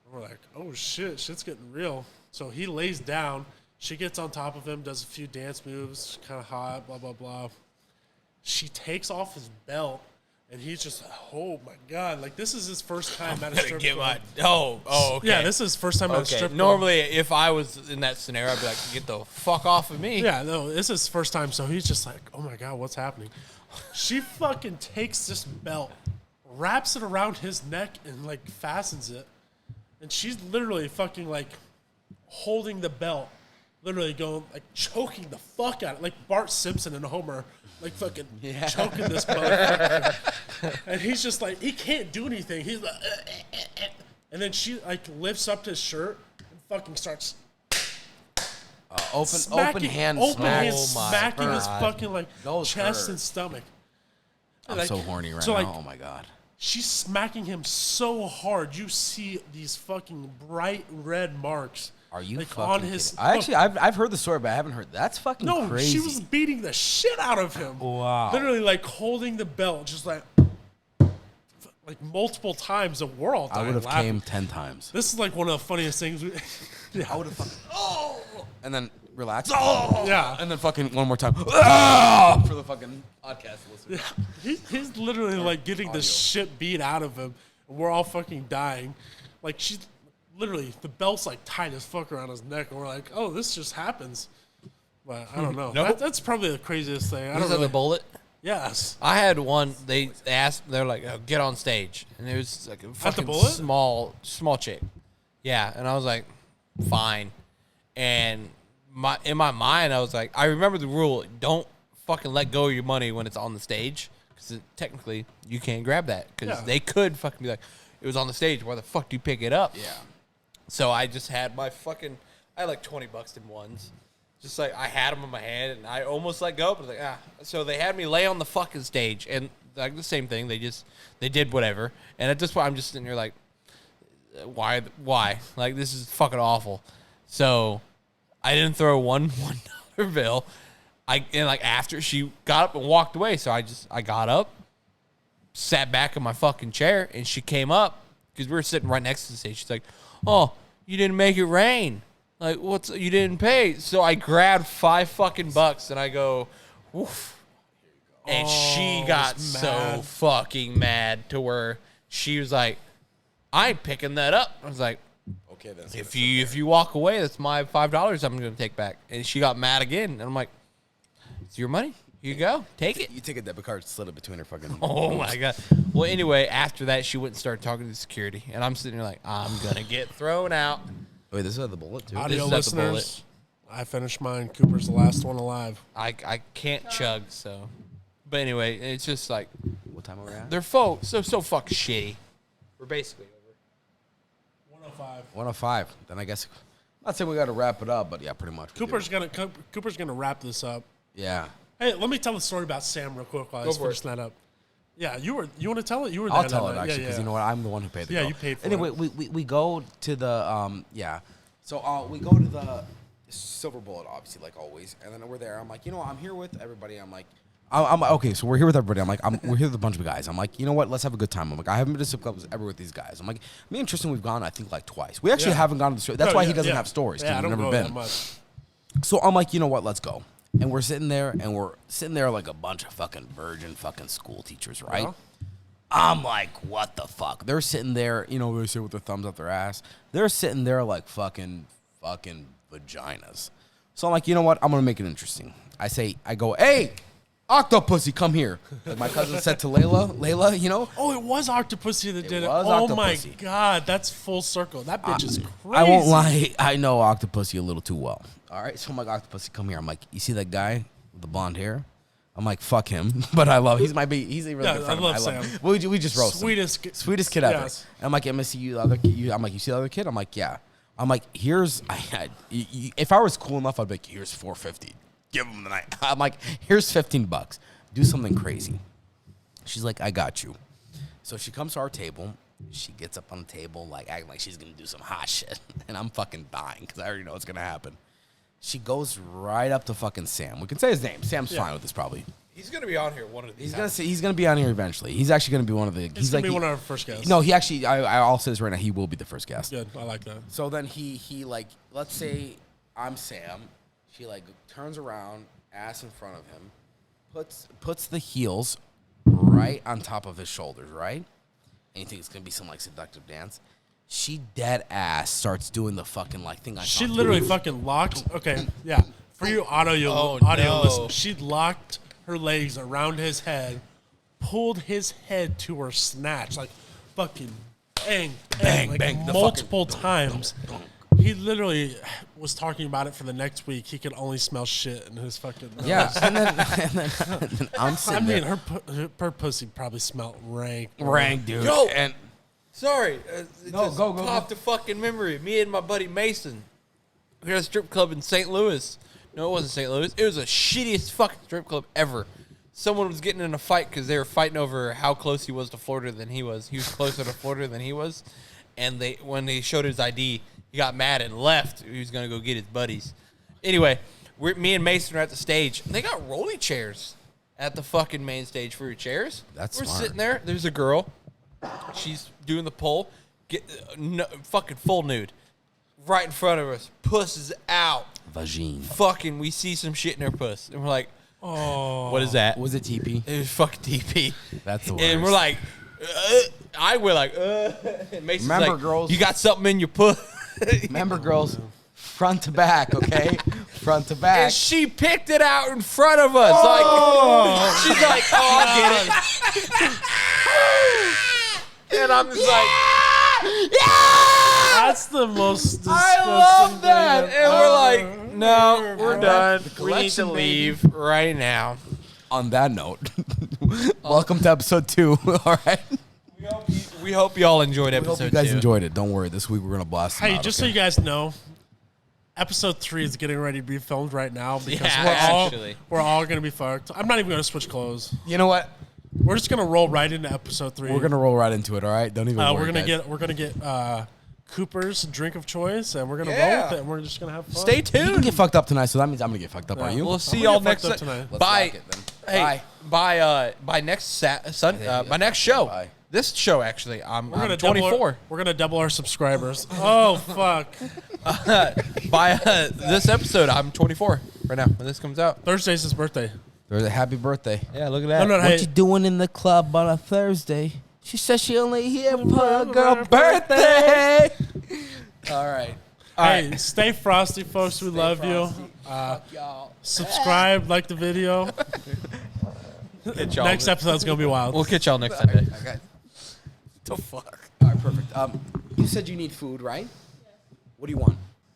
Speaker 3: And we're like, oh shit, shit's getting real. So he lays down. She gets on top of him, does a few dance moves, kind of hot, blah blah blah. She takes off his belt. And he's just, oh my god! Like this is his first time at a strip club.
Speaker 5: Okay.
Speaker 3: Yeah, this is his first time at a
Speaker 5: Okay.
Speaker 3: strip club.
Speaker 5: Normally, if I was in that scenario, I'd be like, get the fuck off of me.
Speaker 3: Yeah, no, this is his first time, so he's just like, oh my god, what's happening? She fucking takes this belt, wraps it around his neck, and like fastens it, and she's literally fucking like holding the belt, literally going like choking the fuck out of it, like Bart Simpson and Homer, like fucking choking this motherfucker. And he's just like, he can't do anything. He's like, and then she like lifts up his shirt and fucking starts
Speaker 4: Open hand smack.
Speaker 3: smacking his
Speaker 4: God.
Speaker 3: fucking like
Speaker 4: Those
Speaker 3: chest
Speaker 4: hurt.
Speaker 3: and stomach.
Speaker 4: I'm
Speaker 3: Like,
Speaker 4: so horny right
Speaker 3: so,
Speaker 4: now.
Speaker 3: like,
Speaker 4: Oh my god.
Speaker 3: She's smacking him so hard, you see these fucking bright red marks.
Speaker 4: Are you
Speaker 3: like,
Speaker 4: fucking
Speaker 3: on
Speaker 4: kidding?
Speaker 3: his?
Speaker 4: I actually, I've heard the story, but I haven't heard. That's fucking
Speaker 3: no,
Speaker 4: crazy.
Speaker 3: she was beating the shit out of him.
Speaker 4: Wow.
Speaker 3: Literally, like holding the belt, just like multiple times. And we're all
Speaker 4: I
Speaker 3: dying
Speaker 4: would have
Speaker 3: laughing.
Speaker 4: came 10 times.
Speaker 3: This is like one of the funniest things.
Speaker 4: I would have fucking. Oh! And then relax.
Speaker 3: Yeah.
Speaker 4: And then fucking one more time. Oh! For the fucking podcast listeners.
Speaker 3: He's literally like getting the shit beat out of him, and we're all fucking dying. Like she's literally the belt's like tight as fuck around his neck, and we're like, oh, this just happens. But I don't know.
Speaker 5: Nope.
Speaker 3: That's probably the craziest thing. I
Speaker 5: Was
Speaker 3: don't
Speaker 5: that
Speaker 3: really.
Speaker 5: the bullet?
Speaker 3: Yes.
Speaker 5: I had one. They asked. They're like, oh, "Get on stage," and it was like a fucking
Speaker 3: Bullet?
Speaker 5: small chick. Yeah, and I was like, "Fine." And in my mind, I was like, I remember the rule: don't fucking let go of your money when it's on the stage, because technically you can't grab that, because they could fucking be like, it was on the stage. Why the fuck do you pick it up?
Speaker 4: Yeah.
Speaker 5: So I just had I had like $20 in ones. Just like I had them in my hand, and I almost let go, but like So they had me lay on the fucking stage, and like the same thing. They did whatever, and at this point I'm just sitting here like, why? Like, this is fucking awful. So I didn't throw $1 bill. After she got up and walked away, so I got up, sat back in my fucking chair, and she came up because we were sitting right next to the stage. She's like, "Oh, you didn't make it rain. Like, you didn't pay?" So I grabbed $5 and I go, "Woof." And she got so fucking mad to where she was like, "I ain't picking that up." I was like,
Speaker 4: Okay, then.
Speaker 5: if you walk away, that's my $5 I'm going to take back. And she got mad again. And I'm like, it's your money. Here you go. Take it.
Speaker 4: You take a debit card, slid it between her fucking.
Speaker 5: Oh, my God. Well, anyway, after that, she went and started talking to security. And I'm sitting there like, I'm going to get thrown out.
Speaker 4: Wait, this is at the bullet, too?
Speaker 3: Audio
Speaker 5: This is at the
Speaker 3: listeners, I finished mine. Cooper's the last one alive.
Speaker 5: I can't chug, so. But anyway, it's just like,
Speaker 4: What time are we at?
Speaker 5: they're so fucking shitty. We're basically over.
Speaker 3: 105.
Speaker 4: 105. Then I guess. I'm not saying we got to wrap it up, but yeah, pretty much. we do.
Speaker 3: Cooper's gonna wrap this up.
Speaker 4: Yeah.
Speaker 3: Hey, let me tell the story about Sam real quick while I
Speaker 5: for
Speaker 3: finish that up. Yeah, you want to tell it? You were there
Speaker 4: I'll
Speaker 3: that
Speaker 4: tell it
Speaker 3: night.
Speaker 4: actually, because you know what? I'm the one who paid the
Speaker 3: Yeah,
Speaker 4: bill.
Speaker 3: you paid for
Speaker 4: anyway,
Speaker 3: it.
Speaker 4: we go to the So we go to the Silver Bullet, obviously, like always, and then we're there. I'm like, you know what? I'm here with everybody. I'm like, I'm okay. So we're here with everybody. I'm like, we're here with a bunch of guys. I'm like, you know what? Let's have a good time. I'm like, I haven't been to strip clubs ever with these guys. I'm like, me and Tristan, we've gone, I think, like twice. We actually haven't gone to the strip. That's why he doesn't have stories, because
Speaker 3: Yeah, I
Speaker 4: we've
Speaker 3: don't
Speaker 4: never
Speaker 3: go
Speaker 4: been.
Speaker 3: that much.
Speaker 4: So I'm like, you know what? Let's go. And we're sitting there like a bunch of fucking virgin fucking school teachers, right?
Speaker 3: Yeah.
Speaker 4: I'm like, what the fuck? They're sitting there, you know, they sit with their thumbs up their ass. They're sitting there like fucking vaginas. So I'm like, you know what? I'm gonna make it interesting. I go, hey, Octopussy, come here. Like my cousin said to Layla, you know?
Speaker 3: Oh, it was Octopussy that did it.
Speaker 4: was
Speaker 3: Oh my
Speaker 4: Octopussy.
Speaker 3: God, that's full circle. That bitch is crazy.
Speaker 4: I won't lie, I know Octopussy a little too well. All right, so I'm like, Octopussy, come here. I'm like, you see that guy with the blonde hair? I'm like, fuck him, but I love. He's a really good friend.
Speaker 3: I love Sam.
Speaker 4: We just roast him. Sweetest kid ever.
Speaker 3: Yes.
Speaker 4: And I'm like, I'm gonna see you the other. I'm like, you see the other kid? I'm like, yeah. I'm like, if I was cool enough, I'd be like, here's $4.50. Give him the night. I'm like, here's $15. Do something crazy. She's like, I got you. So she comes to our table. She gets up on the table, like acting like she's gonna do some hot shit, and I'm fucking dying because I already know what's gonna happen. She goes right up to fucking Sam. We can say his name. Sam's fine with this, probably.
Speaker 5: He's going to be on here one of these
Speaker 4: He's gonna be on here eventually. He's actually gonna be one of the.
Speaker 3: He's gonna be one of our first guests.
Speaker 4: No, he actually. I'll say this right now. He will be the first guest.
Speaker 3: Good. I like that.
Speaker 4: So then he like, let's say I'm Sam. She like turns around, ass in front of him, puts the heels right on top of his shoulders, right? And you think it's gonna be some like seductive dance. She dead ass starts doing the fucking like thing.
Speaker 3: She literally fucking locked. Okay, yeah. For you audio
Speaker 5: no.
Speaker 3: listeners, she locked her legs around his head, pulled his head to her snatch, like fucking bang,
Speaker 4: Bang,
Speaker 3: like
Speaker 4: bang, the
Speaker 3: multiple times. He literally was talking about it for the next week. He could only smell shit in his fucking nose.
Speaker 4: Yeah, and then I'm
Speaker 3: I
Speaker 4: sitting
Speaker 3: mean,
Speaker 4: there.
Speaker 3: her pussy probably smelled rank.
Speaker 4: Rank, dude.
Speaker 5: Yo!
Speaker 4: And
Speaker 5: Sorry, it
Speaker 4: No,
Speaker 5: just
Speaker 4: go.
Speaker 5: popped a fucking memory. Me and my buddy Mason, we had a strip club in St. Louis. No, it wasn't St. Louis. It was the shittiest fucking strip club ever. Someone was getting in a fight because they were fighting over how close he was to Florida than he was. He was closer to Florida than he was. And when they showed his ID, he got mad and left. He was going to go get his buddies. Anyway, me and Mason are at the stage. And they got rolly chairs at the fucking main stage for your chairs.
Speaker 4: That's
Speaker 5: We're
Speaker 4: smart.
Speaker 5: sitting there. There's a girl. She's doing the pole. Fucking full nude. Right in front of us. Puss is out.
Speaker 4: vagine.
Speaker 5: Fucking, we see some shit in her puss. And we're like,
Speaker 3: Oh,
Speaker 5: what is that?
Speaker 4: Was it TP?
Speaker 5: It was fucking TP.
Speaker 4: That's the worst.
Speaker 5: And we're like, we're like, and Mason's
Speaker 4: Remember,
Speaker 5: like,
Speaker 4: girls-
Speaker 5: you got something in your puss.
Speaker 4: Remember, girls, front to back, okay? Front to back.
Speaker 5: And she picked it out in front of us. Like, she's like, oh, I get it. And I'm just like,
Speaker 3: that's the most disgusting
Speaker 5: I love that.
Speaker 3: thing
Speaker 5: And we're No, we're done. We need to
Speaker 4: collection, baby.
Speaker 5: leave right now.
Speaker 4: On that note, welcome to episode 2. All right.
Speaker 5: We hope y'all enjoyed
Speaker 4: We hope
Speaker 5: episode
Speaker 4: you guys
Speaker 5: 2.
Speaker 4: enjoyed it. Don't worry. This week we're gonna blast. them
Speaker 3: Hey,
Speaker 4: out,
Speaker 3: just
Speaker 4: okay?
Speaker 3: so you guys know, episode 3 is getting ready to be filmed right now because
Speaker 5: Yeah, actually.
Speaker 3: we're all gonna be fucked. I'm not even gonna switch clothes.
Speaker 4: You know what?
Speaker 3: We're just gonna roll right into episode 3.
Speaker 4: We're gonna roll right into it. All right. Don't even. worry,
Speaker 3: we're gonna
Speaker 4: guys.
Speaker 3: get Cooper's drink of choice, and we're gonna roll
Speaker 5: Yeah.
Speaker 3: with it. And we're just gonna have fun.
Speaker 5: Stay
Speaker 4: You
Speaker 5: tuned.
Speaker 4: can get fucked up tonight, so that means I'm gonna get fucked up.
Speaker 3: Yeah.
Speaker 4: Are you?
Speaker 5: We'll see
Speaker 3: I'm
Speaker 5: y'all
Speaker 3: gonna get
Speaker 5: next
Speaker 3: fucked up tonight.
Speaker 4: Let's
Speaker 5: Bye.
Speaker 4: rock it then.
Speaker 5: Hey, by next by next show.
Speaker 4: Bye.
Speaker 5: This show actually, I'm
Speaker 3: We're gonna
Speaker 5: 24.
Speaker 3: We're gonna double our subscribers. Oh fuck!
Speaker 5: By this episode, I'm 24 right now when this comes out.
Speaker 3: Thursday's his birthday.
Speaker 4: There's a happy birthday.
Speaker 5: Yeah, look at
Speaker 3: No,
Speaker 5: that.
Speaker 3: no,
Speaker 4: What
Speaker 3: hey,
Speaker 4: you doing in the club on a Thursday? She says she only here for her girl birthday. All right.
Speaker 3: hey, stay frosty, folks. We love you.
Speaker 4: Y'all.
Speaker 3: Subscribe, like the video.
Speaker 5: Catch y'all
Speaker 3: Next episode's gonna be wild.
Speaker 5: We'll catch y'all next Sunday.
Speaker 4: Okay. The fuck? All right, perfect. You said you need food, right? What do you want?